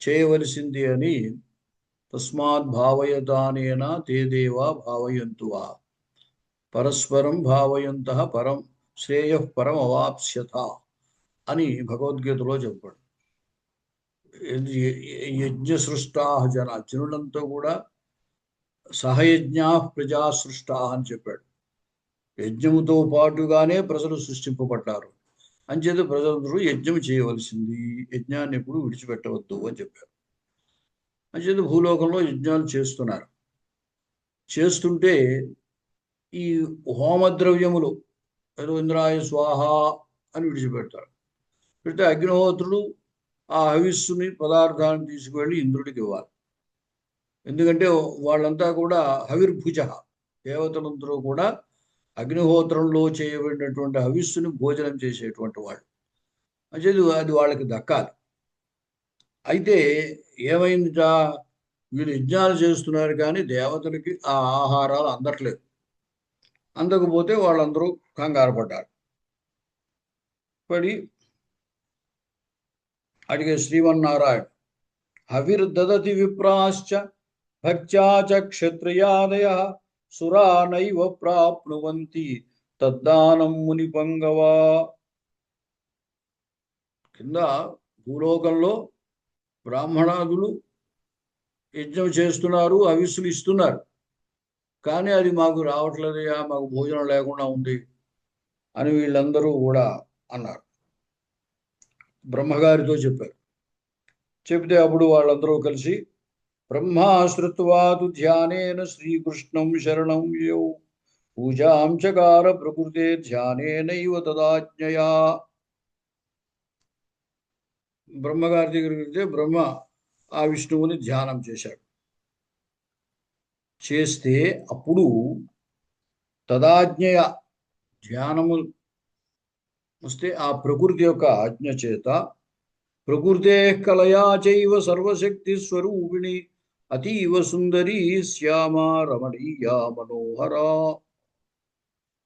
A: చేయవలసింది అని తస్మాత్ భావయతానేన తే దేవా భావయంతువా పరస్పరం భావయంతః పరం శ్రేయః పరం అవాప్స్యత అని భగవద్గీతలో చెప్పాడు. యజ్ఞ సృష్టా జన, జనులంతా కూడా సహయజ్ఞా ప్రజా సృష్టా అని చెప్పాడు. యజ్ఞముతో పాటుగానే ప్రజలు సృష్టింపబడ్డారు. అంచేత ప్రజలందరూ యజ్ఞం చేయవలసింది, యజ్ఞాన్ని ఎప్పుడు విడిచిపెట్టవద్దు అని చెప్పారు. అంచేత భూలోకంలో యజ్ఞాలు చేస్తున్నారు. చేస్తుంటే ఈ హోమద్రవ్యములు ఏదో ఇంద్రాయ స్వాహ అని విడిచిపెడతారు. పెడితే అగ్నిహోత్రుడు ఆ హవిస్సుని పదార్థాన్ని తీసుకువెళ్ళి ఇంద్రుడికి ఇవ్వాలి. ఎందుకంటే వాళ్ళంతా కూడా హవిర్భుజ, దేవతలందరూ కూడా అగ్నిహోత్రంలో చేయబడినటువంటి హవిస్సుని భోజనం చేసేటువంటి వాళ్ళు. అంటే అది వాళ్ళకి దక్కాలి. అయితే ఏమైందిట, వీళ్ళు యజ్ఞాలు చేస్తున్నారు కానీ దేవతలకి ఆ ఆహారాలు అందట్లేదు. అందకపోతే వాళ్ళందరూ కంగారు పడ్డారు. పడి అడిగే శ్రీమన్నారాయణ, హవిర్దదతి విప్రాశ్చ భక్త్యా చ క్షత్రియాదయ సురా నైవ ప్రాప్నువంతి తద్దానం ముని పంగవా. కింద భూలోకంలో బ్రాహ్మణాదులు యజ్ఞం చేస్తున్నారు, హవిస్సులు ఇస్తున్నారు, కానీ అది మాకు రావట్లేదయ్యా, మాకు భోజనం లేకుండా ఉంది అని వీళ్ళందరూ కూడా అన్నారు. బ్రహ్మగారితో చెప్పారు. చెబితే అప్పుడు వాళ్ళందరూ కలిసి బ్రహ్మాశ్రుత్వాతు ధ్యానేన శ్రీకృష్ణం శరణం యో పూజాం చకార ప్రకృతే ధ్యానేనైవ తదాజ్ఞయా. బ్రహ్మగారి దగ్గరికి వెళ్తే బ్రహ్మ ఆ విష్ణువుని ధ్యానం చేశాడు. చేస్తే అప్పుడు తదాజ్ఞయ ధ్యానము వస్తే ఆ ప్రకృతి యొక్క ఆజ్ఞ చేత ప్రకృతే కలయా చైవ సర్వశక్తి స్వరూపిణి అతీవ సుందరీ శ్యామ రమణీయా మనోహరా.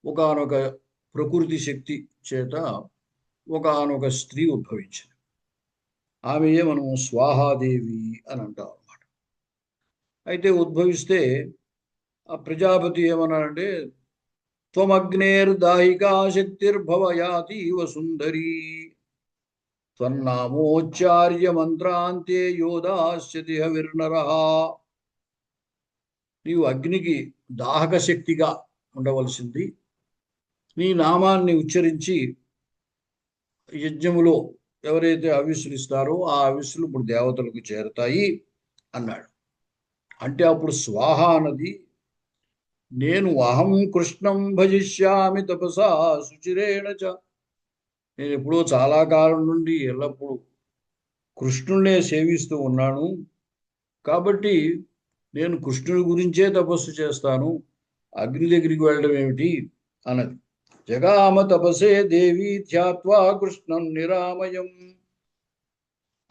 A: ఒకానొక ప్రకృతి శక్తి చేత ఒకానొక స్త్రీ ఉద్భవించింది. ఆమెయే మనం స్వాహాదేవి అని అంటాం అన్నమాట. అయితే ఉద్భవిస్తే ఆ ప్రజాపతి ఏమన్నాడంటే, త్వమగ్నేర్దాహికా శక్తిర్భవయాతీవ సుందరీ త్వన్నామోచ్చార్య మంత్రాంతే యోదాస్యతి హవిర్నరః. నీవు అగ్నికి దాహక శక్తిగా ఉండవలసింది. నీ నామాన్ని ఉచ్చరించి యజ్ఞములో ఎవరైతే హవిస్సులు ఇస్తారో ఆ హవిస్సులు ఇప్పుడు దేవతలకు చేరతాయి అన్నాడు. అంటే అప్పుడు స్వాహ అన్నది, నేను అహం కృష్ణం భజిష్యామి తపసా సుచిరేణ చ. నేను ఎప్పుడో చాలా కాలం నుండి ఎల్లప్పుడూ కృష్ణుణ్ణే సేవిస్తూ ఉన్నాను, కాబట్టి నేను కృష్ణుడి గురించే తపస్సు చేస్తాను, అగ్ని దగ్గరికి వెళ్ళడం ఏమిటి అన్నది. జగామ తపసే దేవి ధ్యాత్వా కృష్ణం నిరామయం.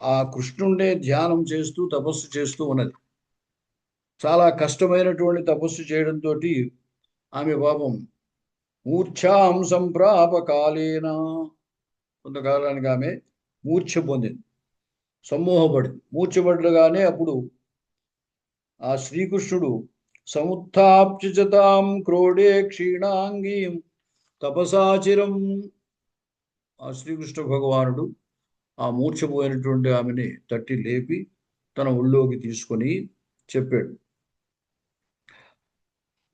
A: ఆ కృష్ణుణ్ణే ధ్యానం చేస్తూ తపస్సు చేస్తూ ఉన్నది. చాలా కష్టమైనటువంటి తపస్సు చేయడంతో ఆమె పాపం మూర్ఛాం సంప్రాప కాలేన, కొంతకాలానికి ఆమె మూర్ఛ పొందింది, సమ్మోహపడింది. మూర్ఛపడగానే అప్పుడు ఆ శ్రీకృష్ణుడు సముత్థాప్యచతాం క్రోడే క్షీణాంగీం తపసాచిరం. ఆ శ్రీకృష్ణ భగవానుడు ఆ మూర్ఛపోయినటువంటి ఆమెని తట్టి లేపి తన ఒళ్ళోకి తీసుకొని చెప్పాడు,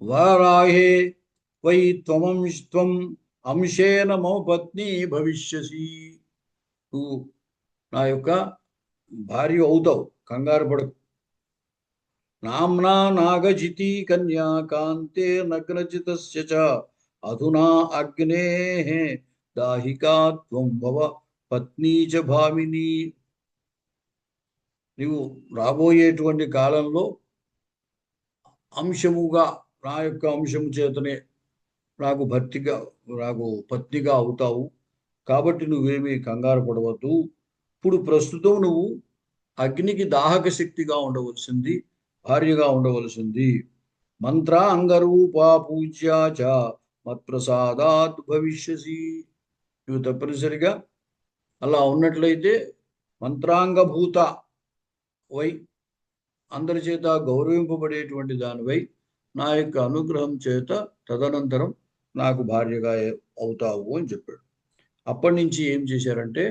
A: వారాహే వై త్వం అంశేన మమ పత్ని భవిష్యసి. నువ్వు నా యొక్క భార్య అవుతావు, కంగారు పడకు. నామ్నా నాగజితి కన్యా కాంతే నగ్నచితస్య చ అధునా అగ్నే దాహికా త్వం భవ పత్నీ చ భామిని. నీవు రాబోయేటువంటి కాలంలో అంశముగా నా యొక్క అంశము చేతనే నాకు పత్నిగా అవుతావు, కాబట్టి నువ్వేమీ కంగారు పడవద్దు. ఇప్పుడు ప్రస్తుతం నువ్వు అగ్నికి దాహక శక్తిగా ఉండవలసింది, భార్యగా ఉండవలసింది. మంత్ర అంగరూపా పూజ్యా చ మత్ప్రసాదాత్ భవిష్యసి. నువ్వు తప్పనిసరిగా అలా ఉన్నట్లయితే మంత్రాంగభూత వై, అందరి చేత గౌరవింపబడేటువంటి దానివై నా యొక్క అనుగ్రహం చేత తదనంతరం నాకు భార్యగా అవుతావు అని చెప్పాడు. అప్పటి నుంచి ఏం చేశారంటే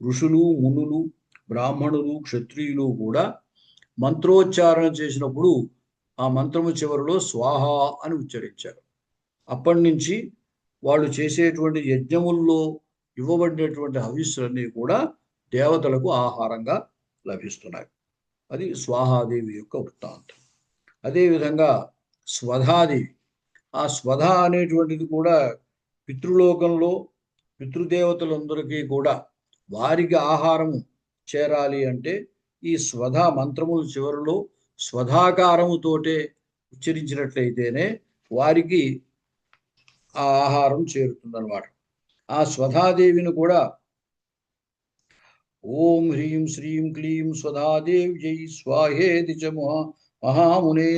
A: ఋషులు, మునులు, బ్రాహ్మణులు, క్షత్రియులు కూడా మంత్రోచ్చారణ చేసినప్పుడు ఆ మంత్రము చివరిలో స్వాహ అని ఉచ్చరించారు. అప్పటి నుంచి వాళ్ళు చేసేటువంటి యజ్ఞముల్లో ఇవ్వబడినటువంటి హవిస్సులన్నీ కూడా దేవతలకు ఆహారంగా లభిస్తున్నాయి. అది స్వాహాదేవి యొక్క వృత్తాంతం. అదేవిధంగా స్వధాదేవి, ఆ స్వధ అనేటువంటిది కూడా పితృలోకంలో పితృదేవతలందరికీ కూడా వారికి ఆహారము చేరాలి అంటే ఈ స్వధ మంత్రముల చివరిలో స్వధాకారముతోటే ఉచ్చరించినట్లయితేనే వారికి ఆ ఆహారం చేరుతుందన్నమాట. ఆ స్వధాదేవిని కూడా ఓం హ్రీం శ్రీం క్లీం స్వధాదేవ్యై స్వాహేతి చ మహామునే.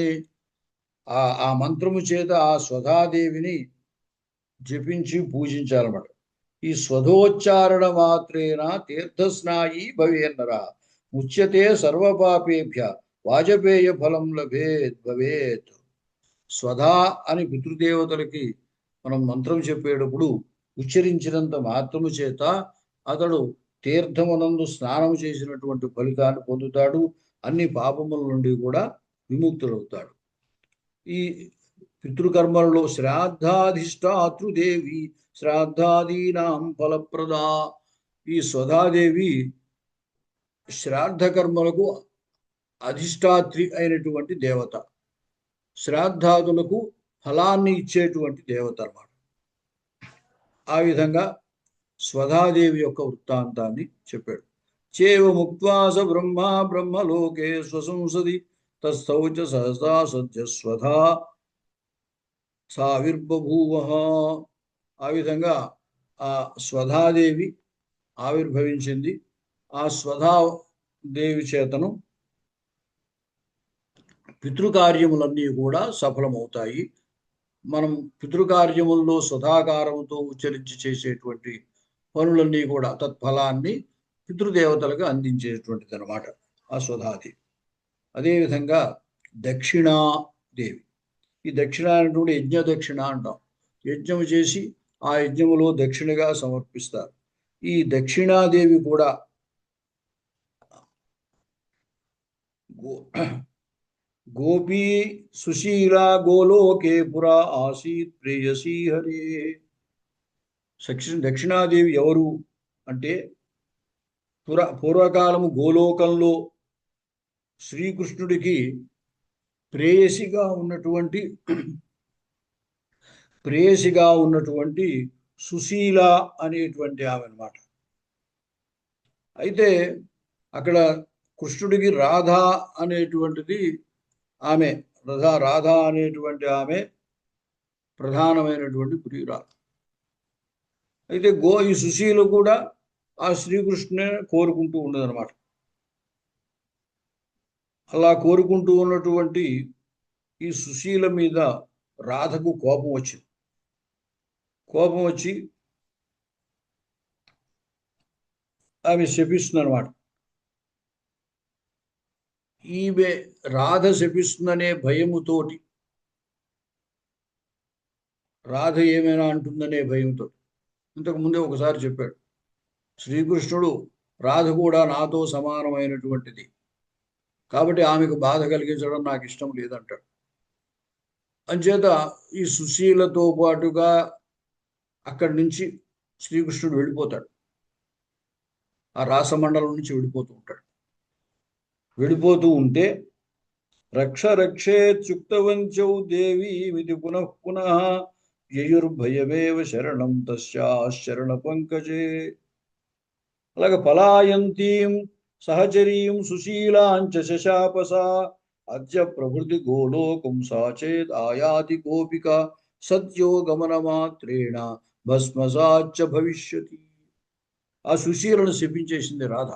A: ఆ మంత్రము చేత ఆ స్వధాదేవిని జపించి పూజించాలన్నమాట. ఈ స్వధోచ్చారణ మాత్రేన తీర్థస్నాయి భవేన్నర ముచ్యతే సర్వపాపేభ్య వాజపేయ ఫలం భవేత్. స్వధా అని పితృదేవతలకి మనం మంత్రం చెప్పేటప్పుడు ఉచ్చరించినంత మాత్రము చేత అతడు తీర్థమునందు స్నానం చేసినటువంటి ఫలితాన్ని పొందుతాడు, అన్ని పాపముల నుండి కూడా విముక్తులవుతాడు. ఈ పితృకర్మలలో శ్రాద్ధాధిష్టాతృదేవి శ్రాద్ధాదీనాం ఫలప్రదా. ఈ స్వధాదేవి శ్రాద్ధ కర్మలకు అధిష్టాత్రి అయినటువంటి దేవత, శ్రాద్ధాదులకు ఫలాన్ని ఇచ్చేటువంటి దేవత అన్నమాట. ఆ విధంగా స్వధాదేవి యొక్క వృత్తాంతాన్ని చెప్పాడు. చేవ ముక్వాస బ్రహ్మలోకే స్వసంసది తస్థౌచ సహసా సద్యస్వధా సావిర్బభూవ. ఆ విధంగా ఆ స్వధాదేవి ఆవిర్భవించింది. ఆ స్వధాదేవి చేతను పితృకార్యములన్నీ కూడా సఫలమవుతాయి. మనం పితృకార్యముల్లో స్వధాకారముతో ఉచ్చరించి చేసేటువంటి పనులన్నీ కూడా తత్ఫలాన్ని పితృదేవతలకు అందించేటువంటిది అనమాట ఆ స్వధాదేవి. అదేవిధంగా దక్షిణాదేవి. ఈ దక్షిణ అనేటువంటి యజ్ఞ దక్షిణ అంటాం. యజ్ఞము చేసి ఆ యజ్ఞములో దక్షిణగా సమర్పిస్తారు. ఈ దక్షిణాదేవి కూడా గోపీ సుశీలా గోలోకే పురా ఆసీత్ ప్రేయసీ హరే. దక్షిణాదేవి ఎవరు అంటే పూర్వకాలము గోలోకంలో శ్రీకృష్ణుడికి ప్రేయసిగా ఉన్నటువంటి సుశీల అనేటువంటి ఆమె అన్నమాట. అయితే అక్కడ కృష్ణుడికి రాధ అనేటువంటిది ఆమె రాధ అనేటువంటి ఆమె ప్రధానమైనటువంటి ప్రియురాలు. అయితే ఈ సుశీల కూడా ఆ శ్రీకృష్ణునే కోరుకుంటూ ఉండదన్నమాట. అలా కోరుకుంటూ ఉన్నటువంటి ఈ సుశీల మీద రాధకు కోపం వచ్చింది. కోపం వచ్చి ఆమె శపిస్తుంది అనమాట. ఈమె రాధ శపిస్తుందనే భయముతోటి, రాధ ఏమైనా అంటుందనే భయంతో, ఇంతకు ముందే ఒకసారి చెప్పాడు శ్రీకృష్ణుడు, రాధ కూడా నాతో సమానమైనటువంటిది కాబట్టి ఆమెకు బాధ కలిగించడం నాకు ఇష్టం లేదంటాడు. అంచేత ఈ సుశీలతో పాటుగా అక్కడి నుంచి శ్రీకృష్ణుడు వెళ్ళిపోతాడు. ఆ రాసమండలం నుంచి వెళ్ళిపోతూ ఉంటాడు. వెళ్ళిపోతూ ఉంటే రక్ష రక్షేత్యుక్తవంచౌ దేవీమితి పునః పునః యయుర్భయమేవ శరణం తస్యాశరణ పంకజే. అలాగే పలాయంతీం సహచరీం సుశీలాంచ శశాపసా అద్య ప్రభృతి గోలోకం సాచేత్ ఆయాతి గోపిక సత్యో గమన మాత్రేణ భస్మసాచ్చ భవిష్యతి. ఆ సుశీలను శపించేసింది రాధ.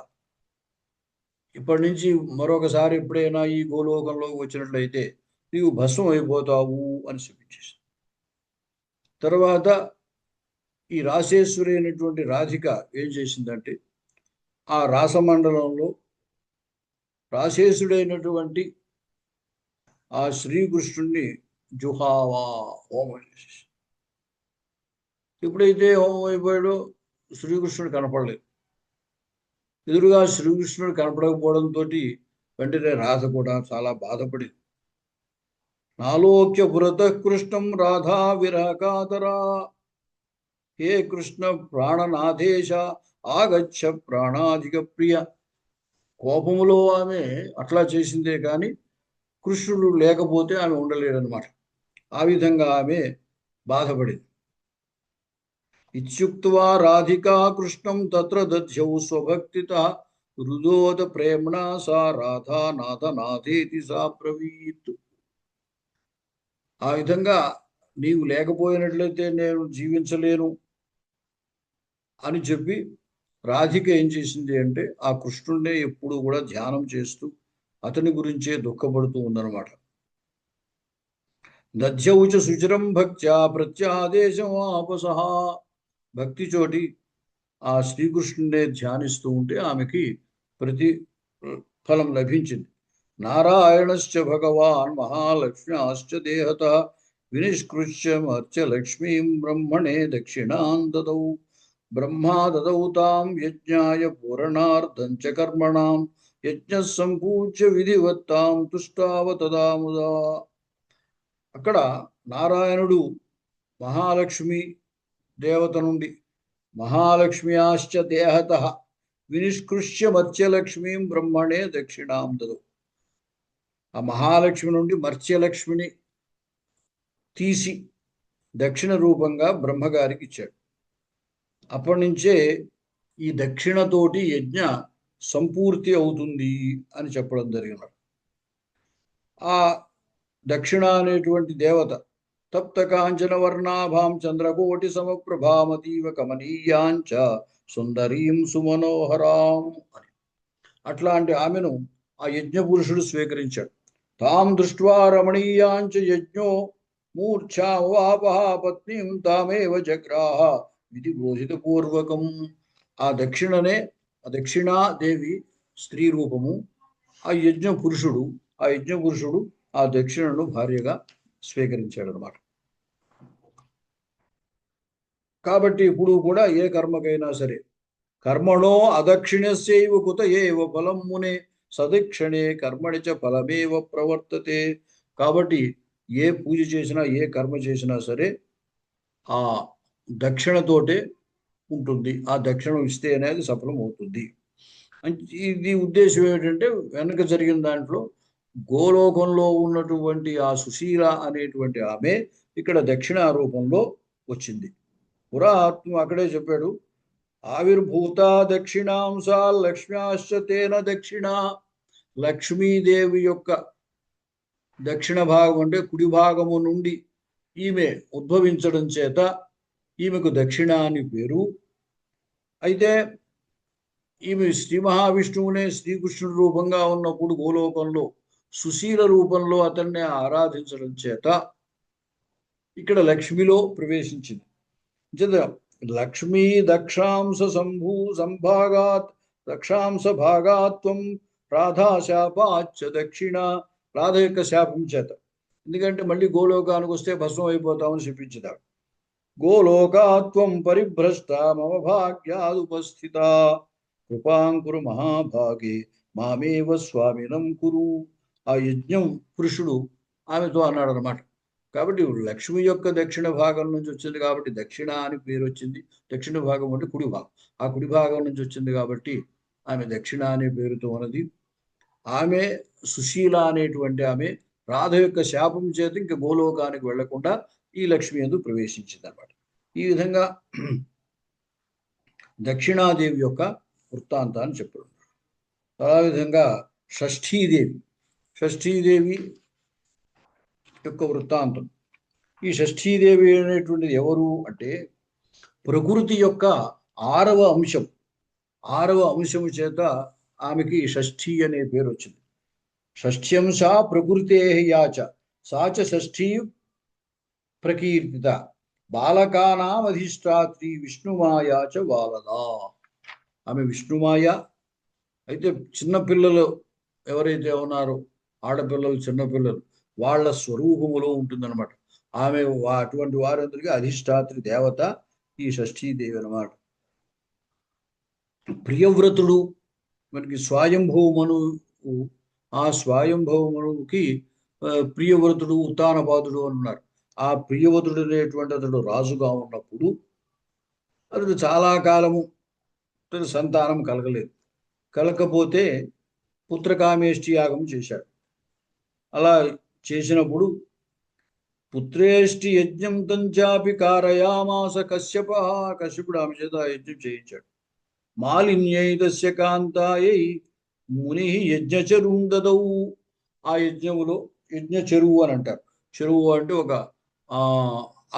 A: ఇప్పటి నుంచి మరొకసారి ఎప్పుడైనా ఈ గోలోకంలోకి వచ్చినట్లయితే నీవు భస్మం అయిపోతావు అని శపించేసింది. తర్వాత ఈ రాసేశ్వరి అయినటువంటి రాధిక ఏం చేసిందంటే ఆ రాసమండలంలో రాసేశుడైనటువంటి ఆ శ్రీకృష్ణుణ్ణి జుహావా హోమం చేసేసి, ఎప్పుడైతే హోమం అయిపోయాడో శ్రీకృష్ణుడు కనపడలేదు. ఎదురుగా శ్రీకృష్ణుడు కనపడకపోవడంతో వెంటనే రాధ కూడా చాలా బాధపడింది. నాలోక్య పురతః కృష్ణం రాధా విరహకాతరా హే కృష్ణ ప్రాణనాథేశ ఆగచ్చ ప్రాణాధిక ప్రియ. కోపములో ఆమె అట్లా చేసిందే కానీ కృష్ణుడు లేకపోతే ఆమె ఉండలేదన్నమాట. ఆ విధంగా ఆమె బాధపడింది. ఇత్యుక్త్వా రాధికా కృష్ణం తత్ర దధ్యౌ స్వభక్తితః హృదోద ప్రేమ్ణా సా రాధా నాథ నాథేతి సా బ్రవీత్. ఆ విధంగా నీవు లేకపోయినట్లయితే నేను జీవించలేను అని చెప్పి రాధిక ఏం చేసింది అంటే ఆ కృష్ణుడినే ఎప్పుడు కూడా ధ్యానం చేస్తూ అతని గురించే దుఃఖపడుతూ ఉందన్నమాట. దధ్యౌచ శుచిరం భక్త్యా ప్రత్యాదేశం ఆపసహ. భక్తి చోటి ఆ శ్రీకృష్ణుడే ధ్యానిస్తూ ఉంటే ఆమెకి ప్రతి ఫలం లభించింది. నారాయణశ్చ భగవాన్ మహాలక్ష్మ్యాశ్చ దేహత వినిష్కృష్యమర్చ లక్ష్మీం బ్రహ్మణే దక్షిణాం దదౌ. బ్రహ్మా దదౌ తాం యజ్ఞాయ పూరణార్థం చ కర్మణాం యజ్ఞ సంపూజ్య విధివత్తాం తుష్టావ తదా ముదా. అక్కడ నారాయణుడు మహాలక్ష్మి దేవత నుండి మహాలక్ష్మ్యాశ్చ దేహత వినిష్కృష్య మత్స్యలక్ష్మీం బ్రహ్మణే దక్షిణాం దదౌ. ఆ మహాలక్ష్మి నుండి మత్స్యలక్ష్మిని తీసి దక్షిణ రూపంగా బ్రహ్మగారికి ఇచ్చాడు. అప్పటి నుంచే ఈ దక్షిణతోటి యజ్ఞ సంపూర్తి అవుతుంది అని చెప్పడం జరిగినాడు. ఆ దక్షిణ అనేటువంటి దేవత తప్త కాంచన వర్ణాభాం చంద్రకోటి సమప్రభామతీవ కమనీయాంచ సుందరీం సుమనోహరాం అని. అట్లాంటి ఆమెను ఆ యజ్ఞ పురుషుడు స్వీకరించాడు. తాం దృష్ట్వా రమణీయాంచ యజ్ఞో మూర్ఛావాపహ పత్నీం తామేవ జగ్రాహ విధి బోధిత పూర్వకం. ఆ దక్షిణాదేవి స్త్రీ రూపము, ఆ యజ్ఞ పురుషుడు ఆ దక్షిణను భార్యగా స్వీకరించాడు అనమాట. కాబట్టి ఇప్పుడు కూడా ఏ కర్మకైనా సరే కర్మణో అదక్షిణస్యైవ కుత ఏవ ఫలం మునే సదక్షిణే కర్మణి చ ఫలమేవ ప్రవర్తతే. కాబట్టి ఏ పూజ చేసినా ఏ కర్మ చేసినా సరే ఆ దక్షిణతోటే ఉంటుంది. ఆ దక్షిణం ఇస్తే అనేది సఫలం అవుతుంది. ఇది ఉద్దేశం ఏమిటంటే వెనక జరిగిన దాంట్లో గోలోకంలో ఉన్నటువంటి ఆ సుశీల అనేటువంటి ఆమె ఇక్కడ దక్షిణ రూపంలో వచ్చింది. పురాత్మ అక్కడే చెప్పాడు, ఆవిర్భూత దక్షిణాంశ లక్ష్మ్యాశ్చ తేన దక్షిణ. లక్ష్మీదేవి యొక్క దక్షిణ భాగం అంటే కుడి భాగము నుండి ఈమె ఉద్భవించడం చేత ఈమెకు దక్షిణ అని పేరు. అయితే ఈమె శ్రీ మహావిష్ణువునే శ్రీకృష్ణుడు రూపంగా ఉన్నప్పుడు గోలోకంలో సుశీల రూపంలో అతన్ని ఆరాధించడం చేత ఇక్కడ లక్ష్మిలో ప్రవేశించింది. లక్ష్మీ దక్షాంశ సంభాగాత్ దక్షాంశ భాగాత్వం రాధాశాపాచ్చ దక్షిణ. రాధ యొక్క శాపం చేత, ఎందుకంటే మళ్ళీ గోలోకానికి వస్తే భస్మం అయిపోతామని శపించుతాడు. గోలోకాత్వం పరిభ్రష్ట మమ భాగ్యాదుపస్థిత కృపాంకురు మహాభాగే మామేవ స్వామినం కురు. ఆ యజ్ఞం పురుషుడు ఆమెతో అన్నాడు అనమాట. కాబట్టి లక్ష్మి యొక్క దక్షిణ భాగం నుంచి వచ్చింది కాబట్టి దక్షిణ అని పేరు వచ్చింది. దక్షిణ భాగం అంటే కుడి భాగం, ఆ కుడి భాగం నుంచి వచ్చింది కాబట్టి ఆమె దక్షిణ అనే పేరుతో ఉన్నది. ఆమె సుశీల అనేటువంటి ఆమె రాధ యొక్క శాపం చేత ఇంకా గోలోకానికి వెళ్లకుండా ఈ లక్ష్మి యందు ప్రవేశించింది అనమాట. ఈ విధంగా దక్షిణాదేవి యొక్క వృత్తాంతాన్ని చెప్పారు. అదేవిధంగా షష్ఠీదేవి యొక్క వృత్తాంతం. ఈ షష్ఠీదేవి అనేటువంటిది ఎవరు అంటే ప్రకృతి యొక్క ఆరవ అంశము చేత ఆమెకి షష్ఠీ అనే పేరు వచ్చింది. షష్ఠ్యంశ ప్రకృతే యాచ సాచ షష్ఠీ ప్రకీర్తిత బాలకానాం అధిష్టాత్రి విష్ణుమాయాచ బాలదా. ఆమె విష్ణుమాయ. అయితే చిన్నపిల్లలు ఎవరైతే ఉన్నారో ఆడపిల్లలు చిన్నపిల్లలు వాళ్ళ స్వరూపములో ఉంటుందన్నమాట. ఆమె అటువంటి వారందరికీ అధిష్టాత్రి దేవత ఈ షష్ఠీదేవి అన్నమాట. ప్రియవ్రతుడు మనకి స్వయంభవమను, ఆ స్వయంభవమనుకి ప్రియవ్రతుడు ఉత్తానపాదుడు అని ఉన్నారు. ఆ ప్రియవ్రతుడు అనేటువంటి అతడు రాజుగా ఉన్నప్పుడు అతడు చాలా కాలము సంతానం కలగలేదు. కలగకపోతే పుత్రకామేష్టి యాగం చేశాడు. అలా చేసినప్పుడు పుత్రేష్టి యజ్ఞం తంచాపి కారయామాస కశ్యపుడు ఆమె చేత యజ్ఞం చేయించాడు. మాలిన్యైదస్య కాంతాయై ముని యజ్ఞచరుం దదౌ. ఆ యజ్ఞములో యజ్ఞ చెరువు అని అంటారు. చెరువు అంటే ఒక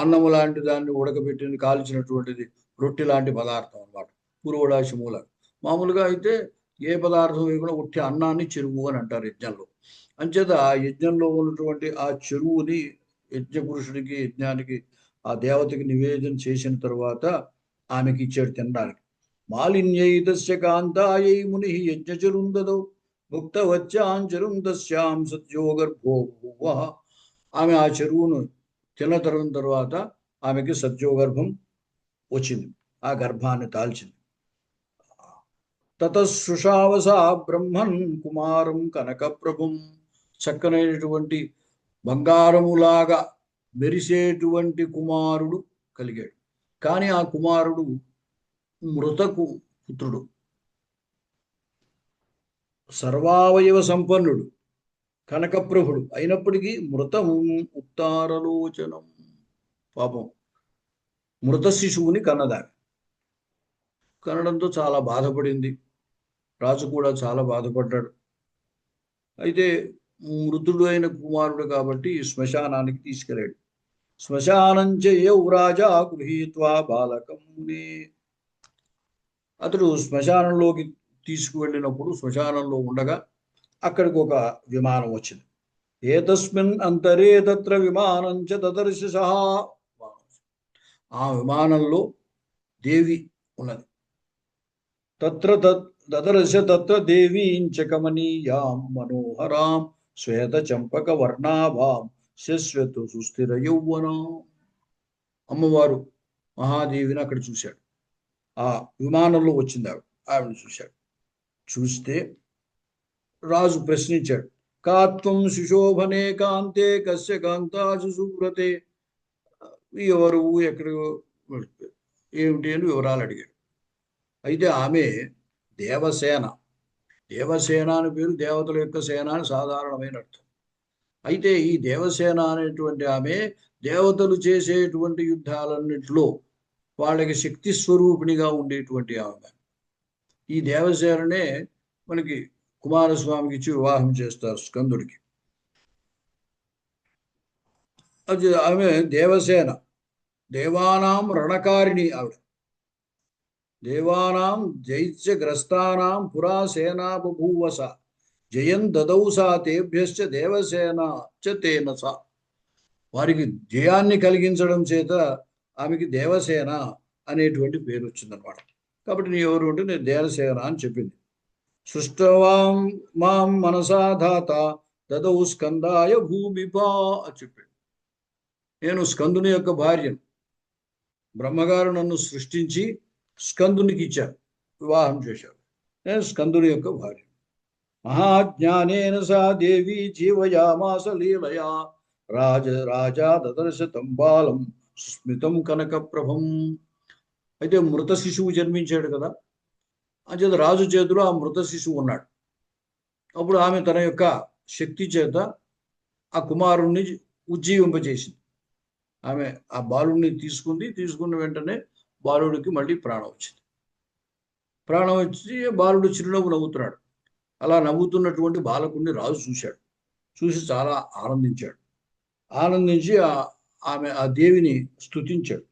A: అన్నము లాంటి దాన్ని ఉడకబెట్టింది కాల్చినటువంటిది రొట్టె లాంటి పదార్థం అన్నమాట. పురోడాశి మూల. మామూలుగా అయితే ఏ పదార్థం వేయకుండా ఉట్టి అన్నాన్ని చెరువు అని అంటారు యజ్ఞంలో. అంచేత ఆ యజ్ఞంలో ఉన్నటువంటి ఆ చెరువుని యజ్ఞ పురుషుడికి యజ్ఞానికి ఆ దేవతకి నివేదన చేసిన తర్వాత ఆమెకి ఇచ్చాడు తినడానికి. మాలిన్యైతస్య కాంతాయై ముని యజ్ఞచరుందదో భుక్తవచ్చాంచరుం తస్యాం సత్యో గర్భో భూవ. ఆమె ఆ చెరువును తిన్న తర్వాత ఆమెకి సత్యోగర్భం వచ్చింది, ఆ గర్భాన్ని తాల్చింది. తతశుషావస బ్రహ్మన్ కుమారం కనకప్రభుం. చక్కనైనటువంటి బంగారములాగా మెరిసేటువంటి కుమారుడు కలిగాడు. కానీ ఆ కుమారుడు మృతకు పుత్రుడు, సర్వావయవ సంపన్నుడు, కనకప్రభుడు అయినప్పటికీ మృతం ఉత్తారలోచనం. పాపం మృత శిశువుని కన్నదామె. కనడంతో చాలా బాధపడింది. రాజు కూడా చాలా బాధపడ్డాడు. అయితే మృతుడు అయిన కుమారుడు కాబట్టి శ్మశానానికి తీసుకెళ్ళాడు. శ్మశానంచ యౌ రాజా గృహీత్వా బాలకం మునే. అతడు శ్మశానంలోకి తీసుకువెళ్ళినప్పుడు శ్మశానంలో ఉండగా అక్కడికి ఒక విమానం వచ్చింది. ఏతస్మిన్ అంతరే తత్ర విమానం చ దదర్శ సహా. ఆ విమానంలో దేవి ఉన్నది. తత్ర దదర్శ తత్ర దేవీం చ కమనీయాం మనోహరాం శ్వేత చంపక వర్ణాభాం శశ్వతు సుస్థిర యౌవనం. అమ్మవారు మహాదేవిని అక్కడ చూశాడు. ఆ విమానంలో వచ్చింది ఆవిడ చూశాడు. చూస్తే రాజు ప్రశ్నించాడు, కాత్వం సుశోభనే కాంతే కస్య కాంతాసు సువ్రతే. ఎవరు, ఎక్కడ, ఏమిటి అని వివరాలు అడిగాడు. అయితే ఆమె దేవసేన. దేవసేన అని పేరు, దేవతల యొక్క సేన అని సాధారణమైన అర్థం. అయితే ఈ దేవసేన అనేటువంటి ఆమె దేవతలు చేసేటువంటి యుద్ధాలన్నింటిలో వాళ్ళకి శక్తి స్వరూపిణిగా ఉండేటువంటి ఆమె. ఈ దేవసేననే మనకి కుమారస్వామికి ఇచ్చి వివాహం చేస్తారు స్కందుడికి. అది ఆమె దేవసేన, దేవానాం రణకారిణి ఆవిడ. దేవానాం జైత్యగ్రస్తానాం పురా సేనా బభూవస జయం దదౌ సా తేభ్యశ్చ దేవసేన చ తేన సా. వారికి జయాన్ని కలిగించడం చేత ఆమెకి దేవసేన అనేటువంటి పేరు వచ్చిందనమాట. కాబట్టి నీ ఎవరు అంటే నేను దేవసేన అని చెప్పింది. సృష్టవాం మాం మనసా ధాత దదౌ స్కందాయ భూమిపా అని చెప్పింది. నేను స్కందుని యొక్క భార్యను. బ్రహ్మగారు నన్ను సృష్టించి స్కందునికి ఇచ్చారు, వివాహం చేశారు. నేను స్కందుని యొక్క భార్య. మహాజ్ఞానేన సా దేవి జీవయామాస లీలయా రాజా దదర్శ తంబాలం సుస్మితం కనక ప్రభం. అయితే మృత శిశువు జన్మించాడు కదా, అంచేత రాజు చేతిలో ఆ మృత శిశువు ఉన్నాడు. అప్పుడు ఆమె తన యొక్క శక్తి చేత ఆ కుమారుణ్ణి ఉజ్జీవింపజేసింది. ఆమె ఆ బాలుడిని తీసుకున్న వెంటనే బాలుడికి మళ్ళీ ప్రాణం వచ్చింది. ప్రాణం వచ్చి బాలుడు చిరునవ్వు నవ్వుతున్నాడు. అలా నవ్వుతున్నటువంటి బాలకుడిని రాజు చూశాడు. చూసి చాలా ఆనందించాడు. ఆనందించి ఆమె ఆ దేవిని స్తుతించాడు.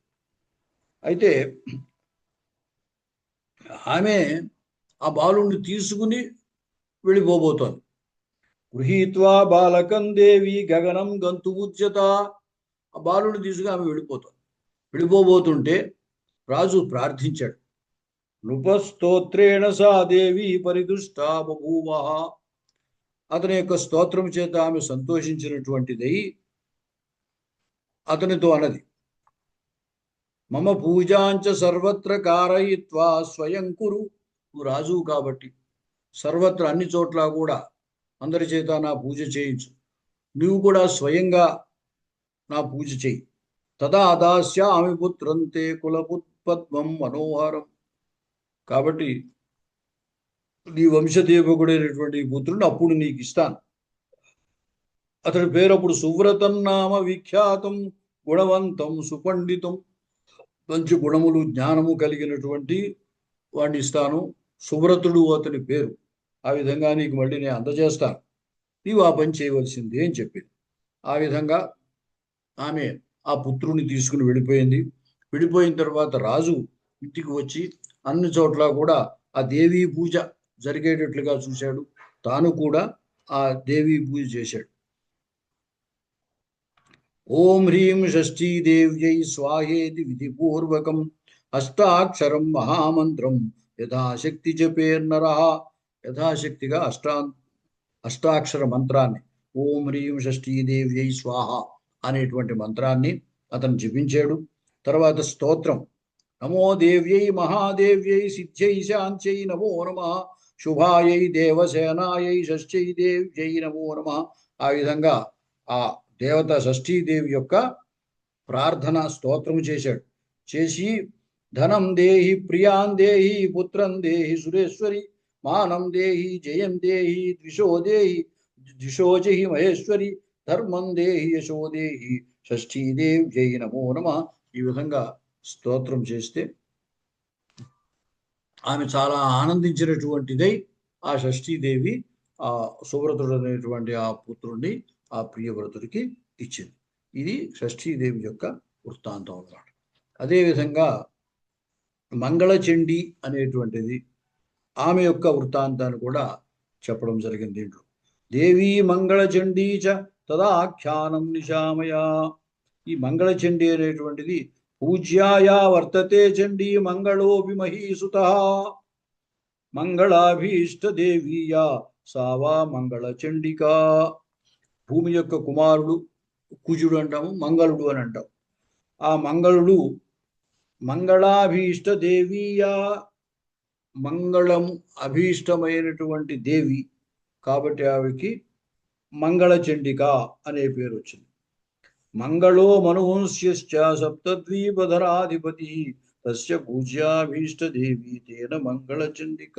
A: అయితే ఆమె ఆ బాలుడిని తీసుకుని వెళ్ళిపోబోతోంది. గృహీత్వా బాలకం దేవి గగనం గంతు ఉద్యత. ఆ బాలుడిని తీసుకుని ఆమె వెళ్ళిపోతుంది. వెళ్ళిపోబోతుంటే రాజు ప్రార్థించాడు. నృపస్తోత్రేణ సా దేవి పరిదుష్టా బభూవ. అతని యొక్క స్తోత్రం చేత ఆమె సంతోషించినటువంటిదై అతనితో అన్నది, మమ పూజాంచ సర్వత్ర కారయిత్వా స్వయం కురు. నువ్వు రాజువు కాబట్టి సర్వత్ర అన్ని చోట్ల కూడా అందరి చేత నా పూజ చేయించు. నువ్వు కూడా స్వయంగా నా పూజ చేయి. తదా దాస్యామి పుత్రంతే కులపుత్పద్మం మనోహరం. కాబట్టి నీ వంశదేవకుడైనటువంటి పుత్రుని అప్పుడు నీకు ఇస్తాను. అతడి పేరు అప్పుడు సువ్రతం నామ విఖ్యాతం గుణవంతం సుపండితం. మంచి గుణములు జ్ఞానము కలిగినటువంటి వాడిని ఇస్తాను. సువ్రతుడు అతని పేరు. ఆ విధంగా నీకు మళ్ళీ నేను అందజేస్తాను, నీవు ఆ పని చేయవలసింది అని చెప్పింది. ఆ విధంగా ఆమె ఆ పుత్రుని తీసుకుని వెళ్ళిపోయింది. వెళ్ళిపోయిన తర్వాత రాజు ఇంటికి వచ్చి అన్ని చోట్ల కూడా ఆ దేవీ పూజ జరిగేటట్లుగా చూశాడు. తాను కూడా ఆ దేవీ పూజ చేశాడు. ఓం హ్రీం షష్ఠీదేవ్యై స్వాహేతి విధిపూర్వకం అష్టాక్షరం మహామంత్రం యథాశక్తి జపేర్నర. యథాశక్తిగా అష్టాక్షర మంత్రాన్ని, ఓం హ్రీం షష్ఠీదేవ్యై స్వాహ అనేటువంటి మంత్రాన్ని అతను జపించాడు. తర్వాత స్తోత్రం, నమో దేవ్యై మహాదేవ్యై సిద్ధ్యై శాంత్యై నమో నమః శుభాయై దేవసేనాయై షష్ఠై దేవ్యై నమో నమః. ఆ విధంగా ఆ దేవత షష్ఠీదేవి యొక్క ప్రార్థన స్తోత్రము చేశాడు. చేసి ధనం దేహి ప్రియాన్ దేహి పుత్రం దేహి సురేశ్వరి మానం దేహి జయం దేహి ద్విషోజహి మహేశ్వరి ధర్మం దేహి యశో దేహి షష్ఠీదేవ్యై నమో నమః. ఈ విధంగా స్తోత్రం చేస్తే ఆమె చాలా ఆనందించినటువంటిదై ఆ షష్ఠీదేవి ఆ సువ్రతుడు అనేటువంటి ఆ పుత్రుడిని ఆ ప్రియవ్రతుడికి ఇచ్చింది. ఇది షష్ఠీదేవి యొక్క వృత్తాంతం అన్నమాట. అదేవిధంగా మంగళచండి అనేటువంటిది ఆమె యొక్క వృత్తాంతాన్ని కూడా చెప్పడం జరిగింది దీంట్లో. దేవీ మంగళచండీ చ తదాఖ్యానం నిశామయ. ఈ మంగళచండి అనేటువంటిది పూజ్యాయా వర్తతే చండీ మంగళోపి మహీసుత మంగళాభీష్టదేవీయా సావా మంగళచండికా. భూమి యొక్క కుమారుడు కుజుడు అంటాము, మంగళుడు అని అంటాం. ఆ మంగళుడు మంగళాభీష్టదేవీయా, మంగళం అభీష్టమైనటువంటి దేవి కాబట్టి ఆవికి మంగళచండిక అనే పేరు వచ్చింది. మంగళో మనువంశ్యశ్చ సప్తద్వీపధరాధిపతి తస్య పూజ్యాభీష్టదేవి తేన మంగళచండిక.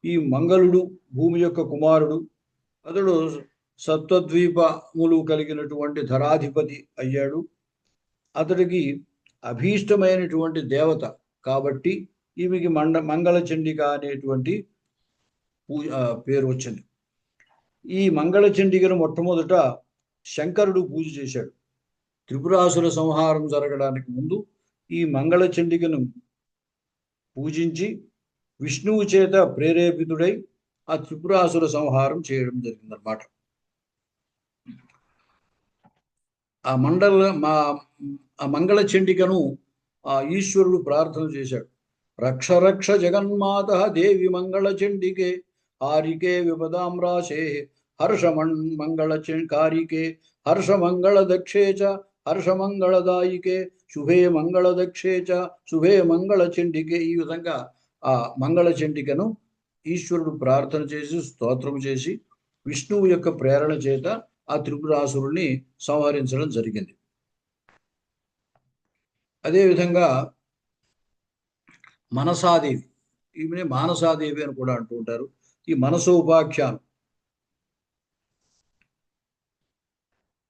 A: ఈ మంగళుడు భూమి యొక్క కుమారుడు, అతడు సప్తద్వీపములు కలిగినటువంటి ధరాధిపతి అయ్యాడు. అతడికి అభీష్టమైనటువంటి దేవత కాబట్టి ఈమెకి మంగళచండిక అనేటువంటి పేరు వచ్చింది. ఈ మంగళచండికను మొట్టమొదట శంకరుడు పూజ చేశాడు. త్రిపురాసుర సంహారం జరగడానికి ముందు ఈ మంగళచండికను పూజించి విష్ణువు చేత ప్రేరేపితుడై ఆ త్రిపురాసుర సంహారం చేయడం జరిగిందన్నమాట. ఆ మంగళచండికను ఆ ఈశ్వరుడు ప్రార్థన చేశాడు. రక్ష రక్ష జగన్మాత దేవి మంగళచండికే హారికే విపదాం రాశే హర్షమంగళకారికే హర్షమంగళదక్షే చ హర్షమంగళదాయికే శుభే మంగళదక్షే చ శుభే మంగళచండికే. ఈ విధంగా ఆ మంగళచండికను ఈశ్వరుడు ప్రార్థన చేసి స్తోత్రం చేసి విష్ణువు యొక్క ప్రేరణ చేత ఆ త్రిపురాసురుణ్ణి సంహరించడం జరిగింది. అదేవిధంగా మనసాదేవి, ఈమెనే మానసాదేవి అని కూడా అంటూ ఉంటారు. ఈ మనసోపాఖ్యానం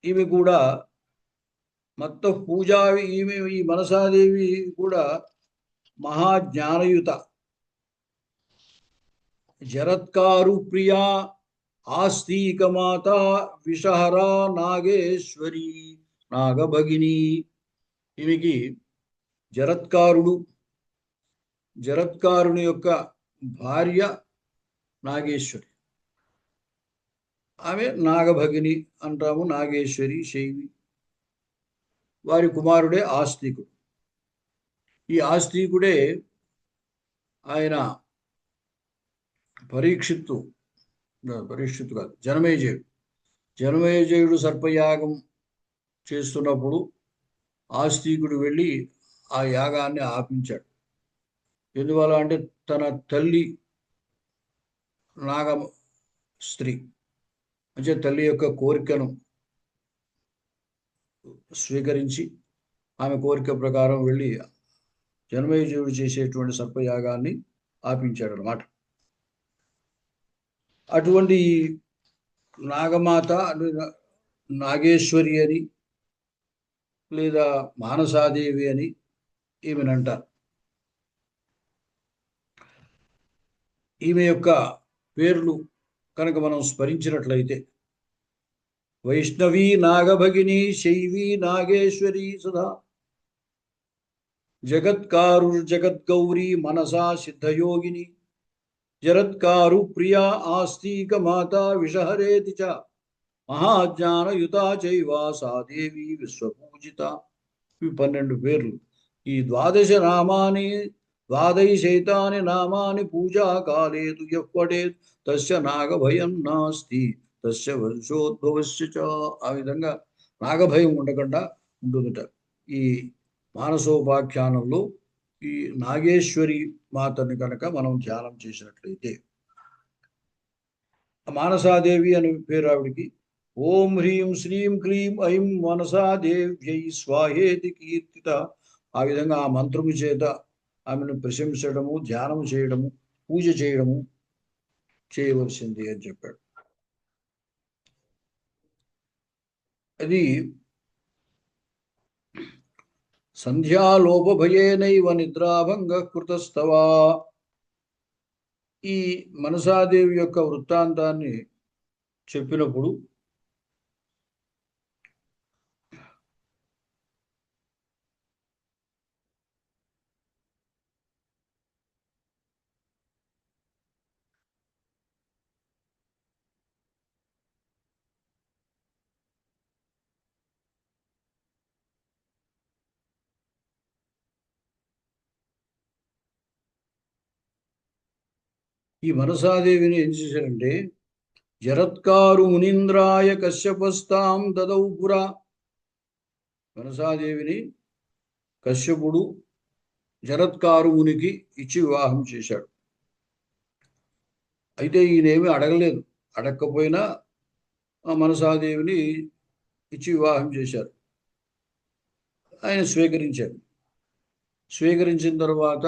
A: ఈమె కూడా మత్త పూజా ఈమె ఈ మనసాదేవి కూడా మహాజ్ఞానయుత జరత్కారు ప్రియా ఆస్తికమాత విషహరా నాగేశ్వరి నాగభగిని. ఈమెకి జరత్కారుని యొక్క భార్య నాగేశ్వరి, ఆమె నాగభగిని అంటాము, నాగేశ్వరి శైవి. వారి కుమారుడే ఆస్తికుడు. ఈ ఆస్తికుడే ఆయన పరీక్షిత్తు కాదు, జనమేజయుడు సర్పయాగం చేస్తున్నప్పుడు ఆస్తికుడు వెళ్ళి ఆ యాగాన్ని ఆపించాడు. ఎందువల్ల అంటే తన తల్లి నాగ స్త్రీ అంటే తల్లి యొక్క కోరికను స్వీకరించి ఆమె కోరిక ప్రకారం వెళ్ళి జనమేజయుడు చేసేటువంటి సర్పయాగాన్ని ఆపించాడు అన్నమాట. అటువంటి నాగమాత నాగేశ్వరి అని లేదా మానసాదేవి అని ఈమెనంటారు. ఈమె యొక్క పేర్లు కనుక మనం స్మరించినట్లయితే వైష్ణవి నాగభగిని శైవి నాగేశ్వరి సదా జగత్కారు జగద్గౌరీ మనసా సిద్ధయోగిని జరత్కారు ప్రియా ఆస్తిక మాత విషహరేతి చ మహాజ్ఞానయుతా చైవా సాదేవి విశ్వపూజిత. ఇవి 12 పేర్లు. ఈ ద్వాదశైతాని నామాని పూజాకాలే తు యఃపఠేత్ తస్య నాగభయం నాస్తి తస్య వంశోద్భవస్య చ. ఆ విధంగా నాగభయం ఉండకుండా ఉంటుందట. ఈ మానసోపాఖ్యానంలో ఈ నాగేశ్వరి మాతని కనుక మనం ధ్యానం చేసినట్లయితే, మానసాదేవి అని పేరు ఆవిడికి. ఓం హ్రీం శ్రీం క్లీం ఐం మనసాదేవ్యై స్వాహేతి కీర్తిత. ఆ విధంగా ఆ మంత్రము చేత ఆమెను ప్రశంసడము, ధ్యానం చేయడము, పూజ చేయడము చేయవలసింది అని చెప్పాడు. అది సంధ్యాలోపభయేనైవ నిద్రాభంగ కృతస్తవా. ఈ మనసాదేవి యొక్క వృత్తాంతాన్ని చెప్పినప్పుడు ఈ మనసాదేవిని ఏం చేశారంటే, జరత్కారు మునీంద్రాయ కశ్యపస్తాం దదౌ పురా. మనసాదేవిని కశ్యపుడు జరత్కారు మునికి ఇచ్చి వివాహం చేశాడు. అయితే ఈయనేమి అడగలేదు. అడగకపోయినా ఆ మనసాదేవిని ఇచ్చి వివాహం చేశారు. ఆయన స్వీకరించాడు. స్వీకరించిన తర్వాత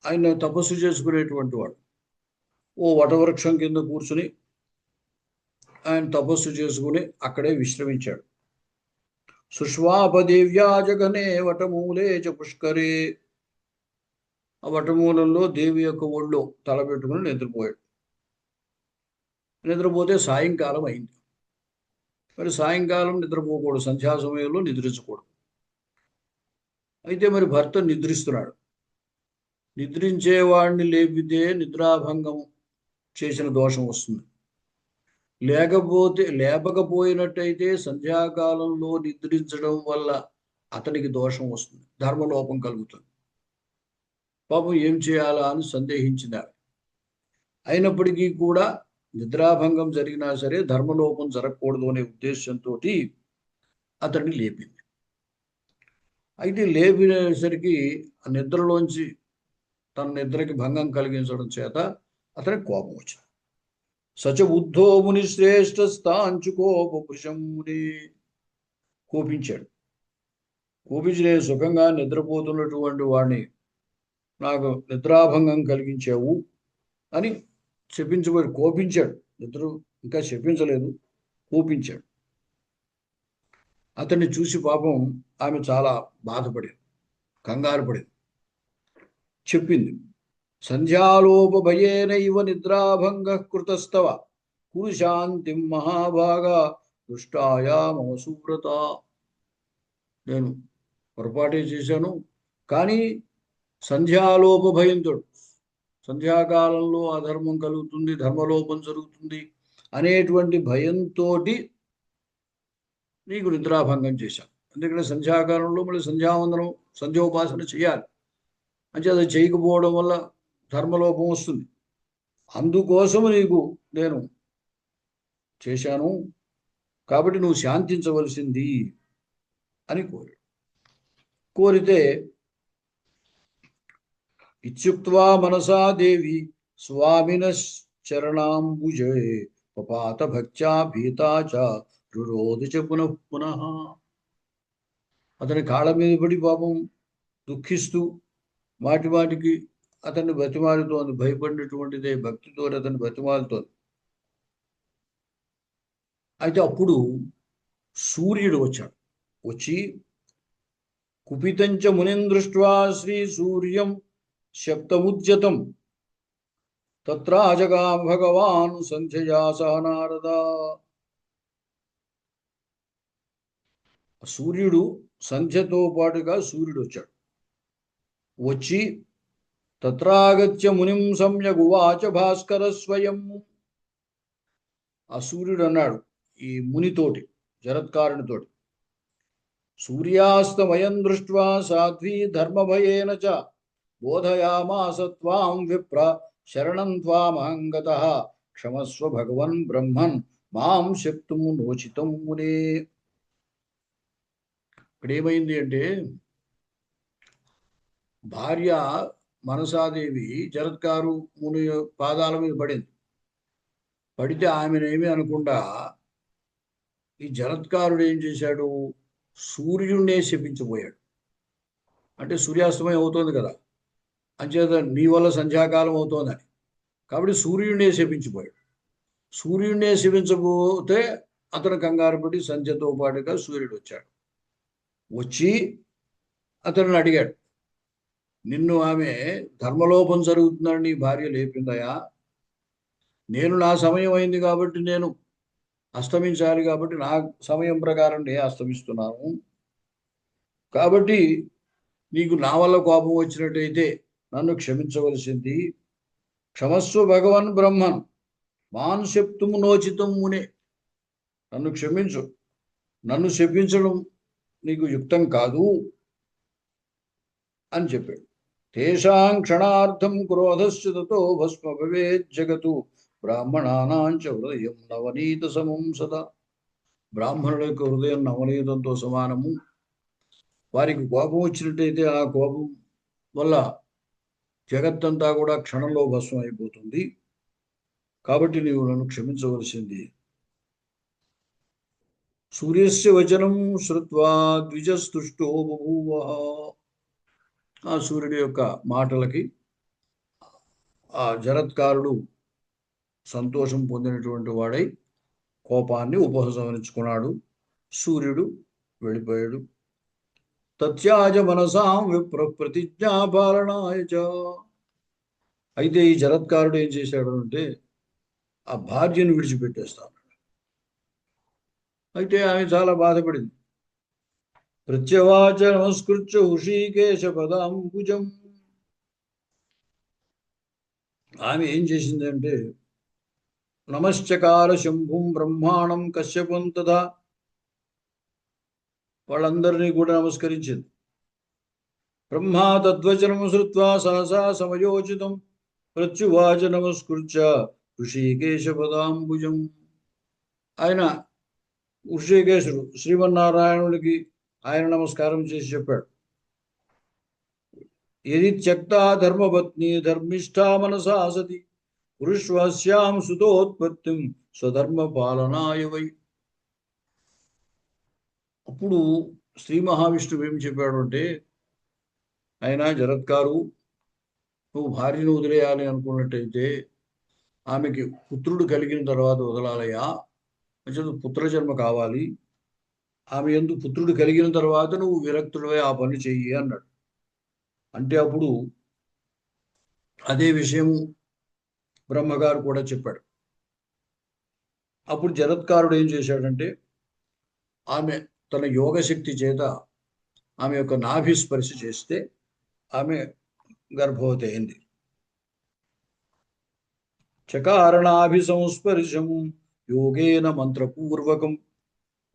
A: ఆయన తపస్సు చేసుకునేటువంటి వాడు. ఓ వటవృక్షం కింద కూర్చుని ఆయన తపస్సు చేసుకుని అక్కడే విశ్రమించాడు. సుష్వాపదేవ్యా జగనే వటమూలే చ పుష్కరే. ఆ వటమూలంలో దేవి యొక్క ఒళ్ళో తలపెట్టుకుని నిద్రపోయాడు. నిద్రపోతే సాయంకాలం అయింది. మరి సాయంకాలం నిద్రపోకూడదు, సంధ్యా సమయంలో నిద్రించకూడదు. అయితే మరి భర్త నిద్రిస్తున్నాడు. నిద్రించేవాడిని లేపితే నిద్రాభంగం చేసిన దోషం వస్తుంది. లేపకపోయినట్టయితే సంధ్యాకాలంలో నిద్రించడం వల్ల అతనికి దోషం వస్తుంది, ధర్మలోపం కలుగుతుంది. పాపం ఏం చేయాలా అని సందేహించింది. అయినప్పటికీ కూడా నిద్రాభంగం జరిగినా సరే ధర్మలోపం జరగకూడదు అనే ఉద్దేశంతో అతన్ని లేపింది. అయితే లేపినసరికి ఆ నిద్రలోంచి తన నిద్రకి భంగం కలిగించడం చేత అతనికి కోపం వచ్చింది. సచ బుద్ధో ముని శ్రేష్ఠస్థాంచుకోపృషం ముని. కోపించాడు. కోపించి నేను సుఖంగా నిద్రపోతున్నటువంటి వాడిని నాకు నిద్రాభంగం కలిగించావు అని శపించబడి కోపించాడు. నిద్ర ఇంకా శపించలేదు, కోపించాడు. అతన్ని చూసి పాపం ఆమె చాలా బాధపడింది, కంగారు పడింది. చెప్పింది, సంధ్యాలోపభయేనైవ నిద్రాభంగ కృతస్తవ కురు శాంతిం మహాభాగా దుష్టాయా మమ సువ్రత. నేను పొరపాటే చేశాను, కానీ సంధ్యాలోప భయంతో, సంధ్యాకాలంలో అధర్మం కలుగుతుంది, ధర్మలోపం జరుగుతుంది అనేటువంటి భయంతో నీకు నిద్రాభంగం చేశాను. ఎందుకంటే సంధ్యాకాలంలో మళ్ళీ సంధ్యావందనం, సంధ్యోపాసన చేయాలి. అంటే అది చేయకపోవడం వల్ల ధర్మలోపం వస్తుంది. అందుకోసము నీకు నేను చేశాను, కాబట్టి నువ్వు శాంతించవలసింది అని కోరితే ఇత్యుక్త్వా మనసా దేవి స్వామిన చరణాంబుజే పపాత భక్త్యా భీతా చ రురోధి చ పునః పునః. అతని కాళ్ళ మీద పడి పాపం దుఃఖిస్తూ మాటి మాటికి అతన్ని బతిమాలుతోంది. భయపడినటువంటిదే భక్తితో అతన్ని బతిమాలుతోంది. అయితే అప్పుడు సూర్యుడు వచ్చాడు. వచ్చి కుపితంచ మునిం దృష్ట్వా శ్రీ సూర్యం శప్తముద్యతం తత్రాజగా భగవాన్ సంధ్యయా సహ నారద. సూర్యుడు సంధ్యతో పాటుగా సూర్యుడు వచ్చాడు. వచ్చి తత్రాగత్య మునిం సమ్యగువాచ భాస్కర స్వయం. ఆ సూర్యుడు అన్నాడు ఈ మునితోటి, జరత్కారునితోటి, సూర్యాస్తమయం దృష్ట్వా సాధ్వీ ధర్మభయేన చ బోధయామాస త్వాం విప్ర శరణం త్వామహంగతః క్షమస్వ భగవన్ బ్రహ్మన్ మాం శక్తుం నోచితం మునే. ఇక్కడ ఏమైంది అంటే, భార్య మనసాదేవి జరత్కారు ముని పాదాల మీద పడింది. పడితే ఆమెనేమి అనకుండా ఈ జరత్కారుడు ఏం చేశాడు, సూర్యుడినే శపించబోయాడు. అంటే సూర్యాస్తమయం అవుతోంది కదా, అంచేత నీ వల్ల సంధ్యాకాలం అవుతోందని, కాబట్టి సూర్యుడినే శపించిపోయాడు. సూర్యుడినే శపించబోతే అతను కంగారు పడి సంధ్యతో పాటుగా సూర్యుడు వచ్చాడు. వచ్చి అతను అడిగాడు, నిన్ను ఆమె ధర్మలోపం జరుగుతుందని నీ భార్య లేపిందయా? నేను నా సమయం అయింది కాబట్టి నేను అస్తమించాలి, కాబట్టి నా సమయం ప్రకారం నేను అస్తమిస్తున్నాను. కాబట్టి నీకు నా వల్ల కోపం వచ్చినట్టయితే నన్ను క్షమించవలసింది. క్షమస్వ భగవన్ బ్రహ్మన్ మాన్ శప్తుం నోచితం మునే. నన్ను క్షమించు, నన్ను శపించడం నీకు యుక్తం కాదు అని చెప్పాడు. తేషాం క్షణార్థం క్రోధస్య తతో భస్మ భవేత్ జగతు బ్రాహ్మణానాం చ హృదయం నవనీత సమం సదా. బ్రాహ్మణుల యొక్క హృదయం నవనీతంతో సమానము. వారికి కోపం వచ్చినట్టయితే ఆ కోపం వల్ల జగత్తంతా కూడా క్షణంలో భస్మం అయిపోతుంది. కాబట్టి నీవు నన్ను క్షమించవలసింది. సూర్యస్య వచనం శ్రుత్వా ద్విజస్తుష్టో బభూవ. ఆ సూర్యుడి యొక్క మాటలకి ఆ జరత్కారుడు సంతోషం పొందినటువంటి వాడై కోపాన్ని ఉపసంహరించుకున్నాడు. సూర్యుడు వెళ్ళిపోయాడు. తత్యాజ మనసాం విప్ర ప్రతిజ్ఞాపాలనాయ చ. అయితే ఈ జరత్కారుడు ఏం చేశాడు అంటే ఆ భార్యను విడిచిపెట్టేస్తాడు. అయితే ఆమె చాలా బాధపడింది. ప్రత్యవాచ నమస్కృత్య హృషీకేశ పదాంబుజం. ఆమె ఏం చేసిందంటే నమశ్చకార శంభుం బ్రహ్మాణం కశ్యపం తథా. వాళ్ళందరినీ కూడా నమస్కరించింది. బ్రహ్మా తద్వచనం శ్రుత్వా సహసా సమయోచితం ప్రత్యువాచ నమస్కృత్య ఋషికేశ పదాంబుజం. ఆయన ఋషికేశుడు శ్రీమన్నారాయణుడికి ఆయన నమస్కారం చేసి చెప్పాడు. యది త్యక్తా ధర్మపత్ని ధర్మిష్ఠా మనసా సతి పురుష్వాస్యాం సుతోత్పత్తిం స్వధర్మ పాలనాయ వై. అప్పుడు శ్రీ మహావిష్ణువు ఏం చెప్పాడు అంటే, ఆయన జరత్కారు, నువ్వు భార్యను వదిలేయాలి అనుకున్నట్టయితే ఆమెకి పుత్రుడు కలిగిన తర్వాత వదలాలయా, అంటే పుత్రజన్మ కావాలి. ఆమె ఎందు పుత్రుడు కలిగిన తర్వాత నువ్వు విరక్తుడివై ఆ పని చెయ్యి అన్నాడు. అంటే అప్పుడు అదే విషయము బ్రహ్మగారు కూడా చెప్పాడు. అప్పుడు జరత్కారుడు ఏం చేశాడంటే ఆమె తన యోగశక్తి చేత ఆమె యొక్క నాభిస్పర్శ చేస్తే ఆమె గర్భవతి అయింది. చకారణాభిసంస్పర్శం యోగేన మంత్రపూర్వకం.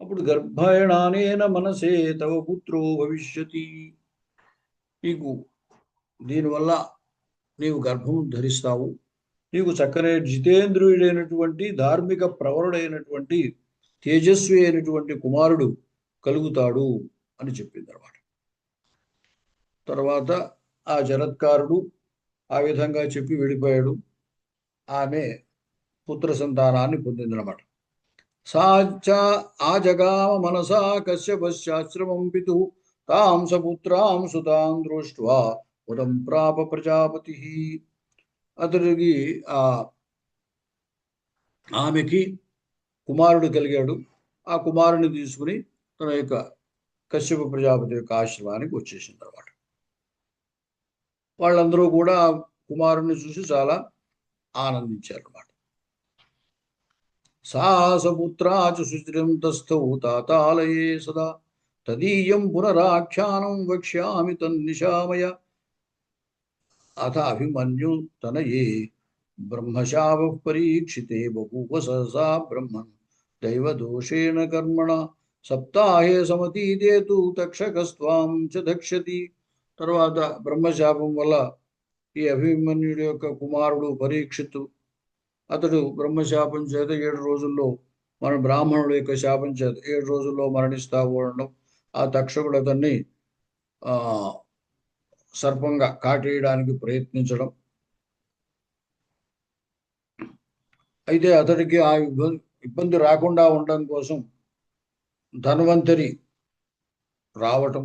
A: అప్పుడు గర్భాయణానేన మనసే తవ పుత్రో భవిష్యతి. నీకు దీనివల్ల నీవు గర్భం ధరిస్తావు. నీకు చక్కనే జితేంద్రియుడైనటువంటి ధార్మిక ప్రవరుడైనటువంటి తేజస్వి అయినటువంటి కుమారుడు కలుగుతాడు అని చెప్పింది అనమాట. తర్వాత ఆ జరత్కారుడు ఆ విధంగా చెప్పి వెళ్ళిపోయాడు. ఆమె పుత్ర సంతానాన్ని పొందిందనమాట. సాచ ఆ జగామ మనసా కశ్యపశ్చాశ్రమం పితు తాం సపుత్రాం సుతాం దృష్ట్వా ఉదం ప్రాప ప్రజాపతి. అతడికి ఆమెకి కుమారుడు కలిగాడు. ఆ కుమారుని తీసుకుని తన యొక్క కశ్యప ప్రజాపతి యొక్క ఆశ్రమానికి వచ్చేసింది అనమాట. వాళ్ళందరూ కూడా కుమారుణ్ణి చూసి చాలా ఆనందించారు అన్నమాట. సాసపుత్రాచ సుచిరం తస్థౌ తాతాలయే సదా తదీయం పునరాఖ్యానం వక్ష్యామి తన్నిశామయ. అథ అభిమన్యు తనయే బ్రహ్మశాప పరీక్షితే బభూవ సహసా బ్రహ్మన్ దైవదోషేణ కర్మణ సప్తాహే సమతీదేతు తక్షకస్త్వాం చ దక్షతి. తర్వాత బ్రహ్మశాపం వల్ల ఈ అభిమన్యుడి యొక్క కుమారుడు పరీక్షిత్తు, అతడు బ్రహ్మశాపం చేత 7 రోజుల్లో మన బ్రాహ్మణుడు యొక్క శాపం చేత 7 రోజుల్లో మరణిస్తావు అనడం. ఆ తక్షకుడు అతన్ని సర్పంగా కాటేయడానికి ప్రయత్నించడం. అయితే అతడికి ఆ ఇబ్బంది రాకుండా ఉండడం కోసం ధన్వంతరి రావటం,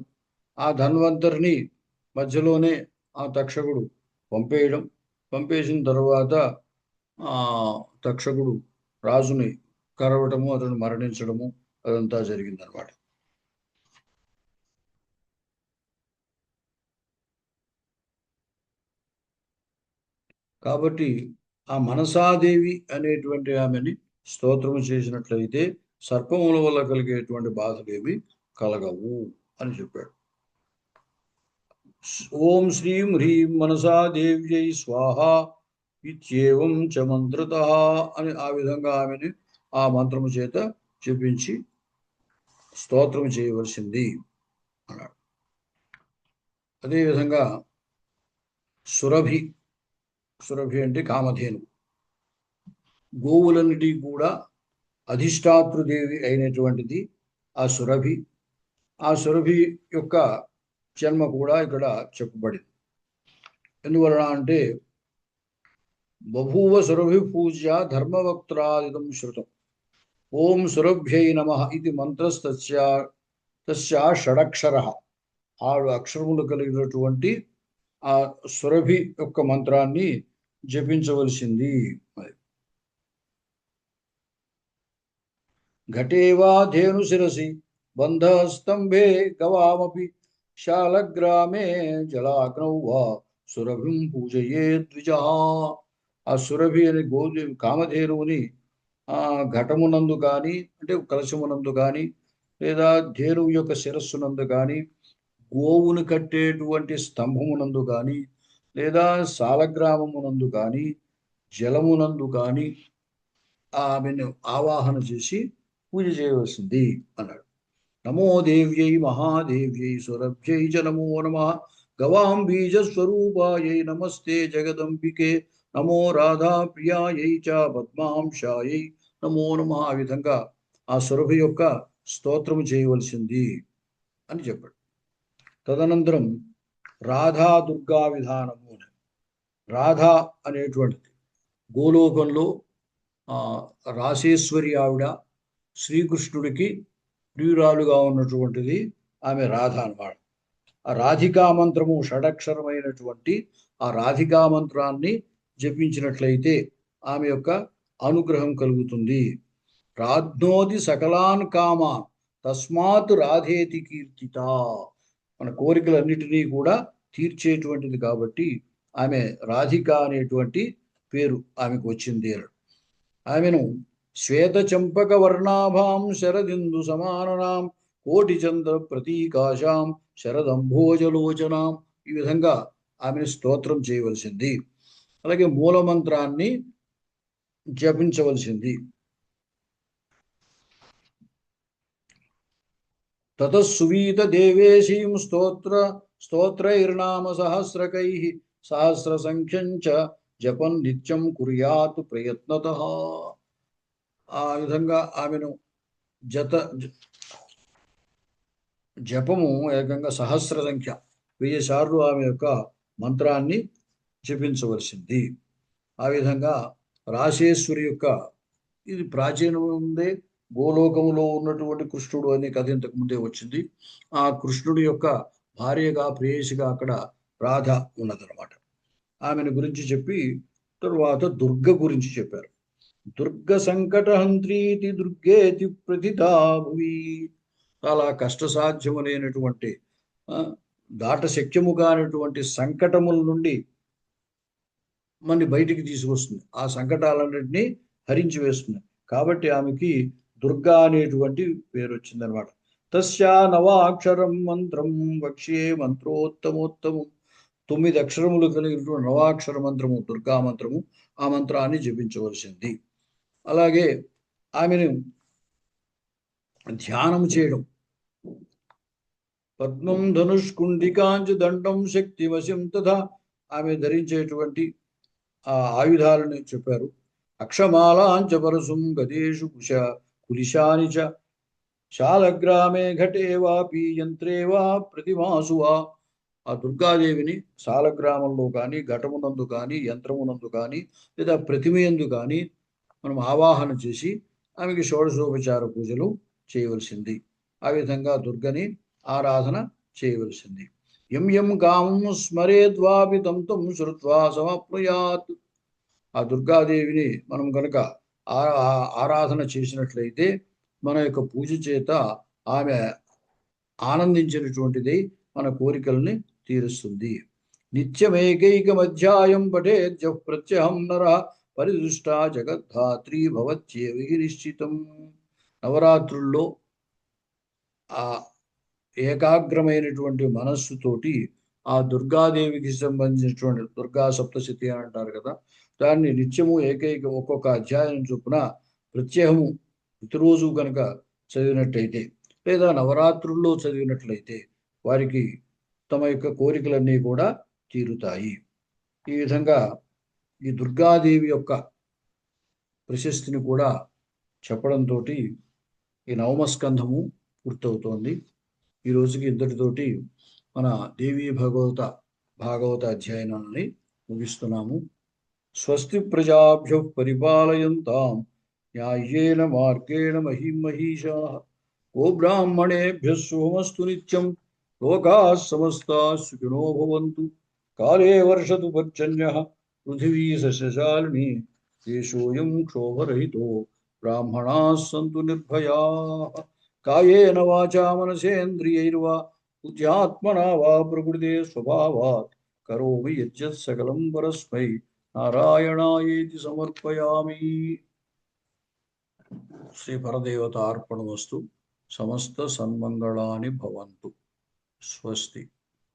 A: ఆ ధన్వంతరిని మధ్యలోనే ఆ తక్షకుడు పంపేసిన తర్వాత తక్షకుడు రాజుని కరవటము, అతను మరణించడము అదంతా జరిగిందనమాట. కాబట్టి ఆ మనసాదేవి అనేటువంటి ఆమెని స్తోత్రము చేసినట్లయితే సర్పముల వల్ల కలిగేటువంటి బాధలేవి కలగవు అని చెప్పాడు. ఓం శ్రీం హ్రీం మనసాదేవ్యై స్వాహ ఇత్యేవం చ మంత్రతః అని ఆ విధంగా ఆమెని ఆ మంత్రము చేత చెప్పించి స్తోత్రం చేయవలసింది అన్నాడు. అదేవిధంగా సురభి, సురభి అంటే కామధేను, గోవులన్నిటి కూడా అధిష్టాతృదేవి అయినటువంటిది ఆ సురభి. ఆ సురభి యొక్క జన్మ కూడా ఇక్కడ చెప్పబడింది. ఎందువలన అంటే బభూవ సురభి పూజ్య ధర్మవక్త్రాదిదం శృతం. ఓం సురభ్యై నమ ఇది మంత్రస్తస్య తస్య షడక్షర, 6 అక్షరములు కలిగినటువంటి ఆ సురభి యొక్క మంత్రాన్ని జపించవలసింది. ఘటేవా ధేను శిరసి బంధస్తంభే గవామపి శాలగ్రామే జలాగ్నౌ వా సురభిం పూజయే ద్విజ. ఆ సురభి అనే కామధేనువుని ఘటమునందు కానీ అంటే కలశమునందు కానీ లేదా ధేనువు యొక్క శిరస్సునందు కానీ గోవును కట్టేటువంటి స్తంభమునందు కానీ లేదా సాలగ్రామమునందు కానీ జలమునందు కానీ ఆమెను ఆవాహన చేసి పూజ చేయవలసింది అన్నాడు. నమో దేవ్యై మహాదేవ్యై సురభ్యై చ నమో నమ గవాంబీజ స్వరూపాయై నమస్తే జగదంబికే నమో రాధా ప్రియాయై చ పద్మాంశాయై నమో నమ. ఆ విధంగా ఆ సురభి యొక్క స్తోత్రము చేయవలసింది అని చెప్పాడు. తదనంతరం రాధా దుర్గా విధానము, రాధ అనేటువంటిది గోలోకంలో రాసేశ్వరి ఆవిడ, శ్రీకృష్ణుడికి ప్రియురాలుగా ఉన్నటువంటిది ఆమె రాధ అన్నమాట. ఆ రాధికా మంత్రము షడక్షరమైనటువంటి ఆ రాధికా మంత్రాన్ని జపించినట్లయితే ఆమె యొక్క అనుగ్రహం కలుగుతుంది. రాధ్నోతి సకలాన్ కామాన్ తస్మాత్ రాధేతి కీర్తిత. మన కోరికలన్నిటినీ కూడా తీర్చేటువంటిది కాబట్టి ఆమె రాధిక అనేటువంటి పేరు ఆమెకు వచ్చింది. ఆమెను శ్వేత చంపక వర్ణాభాం శరదిందు సమాననాం కోటి చంద్ర ప్రతీకాశాం శరదంభోజలోచనాం, ఈ విధంగా ఆమెను స్తోత్రం చేయవలసింది. అలాగే మూలమంత్రాన్ని జపించవలసింది. తతస్సువీత దేవేశీం స్తోత్రైర్నామ సహస్రకై సహస్ర సంఖ్యంచ జపం నిత్యం కుర్యాత్ ప్రయత్నతః. ఆ విధంగా ఆమెను జపము ఏకంగా సహస్ర సంఖ్య 1000 సార్లు ఆమె యొక్క మంత్రాన్ని జపించవలసింది. ఆ విధంగా రాసేశ్వరి యొక్క ఇది ప్రాచీనముందే గోలోకములో ఉన్నటువంటి కృష్ణుడు అనే కథ ఇంతకు ముందే వచ్చింది. ఆ కృష్ణుడి యొక్క భార్యగా ప్రేయసిగా అక్కడ రాధ ఉన్నదన్నమాట. ఆమెను గురించి చెప్పి తరువాత దుర్గ గురించి చెప్పారు. దుర్గ సంకటహంత్రీతి దుర్గేతి ప్రతితా భువి. చాలా కష్టసాధ్యములైనటువంటి దాట శక్యము కానటువంటి సంకటముల నుండి మనని బయటికి తీసుకొస్తుంది, ఆ సంకటాలన్నింటినీ హరించి వేస్తుంది. కాబట్టి ఆమెకి దుర్గా అనేటువంటి పేరు వచ్చిందనమాట. తస్యా నవాక్షరం మంత్రం వక్ష్యే మంత్రోత్తమోత్తమం. 9 అక్షరములు కలిగినటువంటి నవాక్షర మంత్రము దుర్గా మంత్రము. ఆ మంత్రాన్ని జపించవలసింది. అలాగే ఆమెను ధ్యానం చేయడం. పద్మం ధనుష్కుండికాంచ దండం శక్తివశం తథా. ఆమె ధరించేటువంటి ఆ ఆయుధాలను చెప్పారు. అక్షమాలాంచ పరసుం గదేషు కులిశాని చ శాలగ్రామే ఘటే వాపి యంత్రే వా ప్రతిమాసు వా. ఆ దుర్గాదేవిని శాలగ్రామంలో కానీ ఘటమునందు కానీ యంత్రమునందు కానీ లేదా ప్రతిమయందు కానీ మనం ఆవాహన చేసి ఆమెకి షోడశోపచార పూజలు చేయవలసింది. ఆ విధంగా దుర్గని ఆరాధన చేయవలసింది. యం యం కామం స్మరేద్వాపి తం తం శ్రుత్వా సమప్నుయాత్. ఆ దుర్గాదేవిని మనం కనుక ఆరాధన చేసినట్లయితే మన యొక్క పూజ చేత ఆమె ఆనందించినటువంటిది మన కోరికల్ని తీరుస్తుంది. నిత్యమేకైకమధ్యాయం పఠేత్ జః ప్రత్యహం నరః పరిదృష్టా జగద్ధాత్రీ భవత్యేవ నిశ్చితం. నవరాత్రుల్లో ఆ ఏకాగ్రమైనటువంటి మనస్సుతోటి ఆ దుర్గాదేవికి సంబంధించినటువంటి దుర్గా సప్తశతి అని అంటారు కదా, దాన్ని నిత్యము ఒక్కొక్క అధ్యాయం చొప్పున ప్రత్యేకము ప్రతిరోజు కనుక చదివినట్లయితే లేదా నవరాత్రుల్లో చదివినట్లయితే వారికి తమ యొక్క కోరికలన్నీ కూడా తీరుతాయి. ఈ విధంగా ఈ దుర్గాదేవి యొక్క ప్రశస్తిని కూడా చెప్పడంతో ఈ నవమ స్కంధము పూర్తవుతోంది. ఈ రోజుకి ఇంతటితోటి మన దేవీ భాగవత అధ్యయనాన్ని ముగిస్తున్నాము. స్వస్తి ప్రజాభ్యః పరిపాలయంతాం న్యాయేన మార్గేణ మహిం మహిషాః. గోబ్రాహ్మణేభ్యः శుభమస్తు నిత్యం. లోకాः సమస్తాः సుఖినో భవంతు. కాలే వర్షతు పర్జన్యః. పృథివీ సస్యశాలినీ. దేశోऽयं క్షోభరహితో. బ్రాహ్మణాः సంతు నిర్భయాः. కాయేన వాచా మనసేంద్రియైర్వా బుద్ధ్యాత్మనా వా ప్రకృతే స్వభావాత్ కరోమి యజ్జత్ సకలం పరస్మై నారాయణాయేతి సమర్పయామి. శ్రీ పరదేవతార్పణమస్తు. సమస్త సన్మంగళాని భవంతు. స్వస్తి.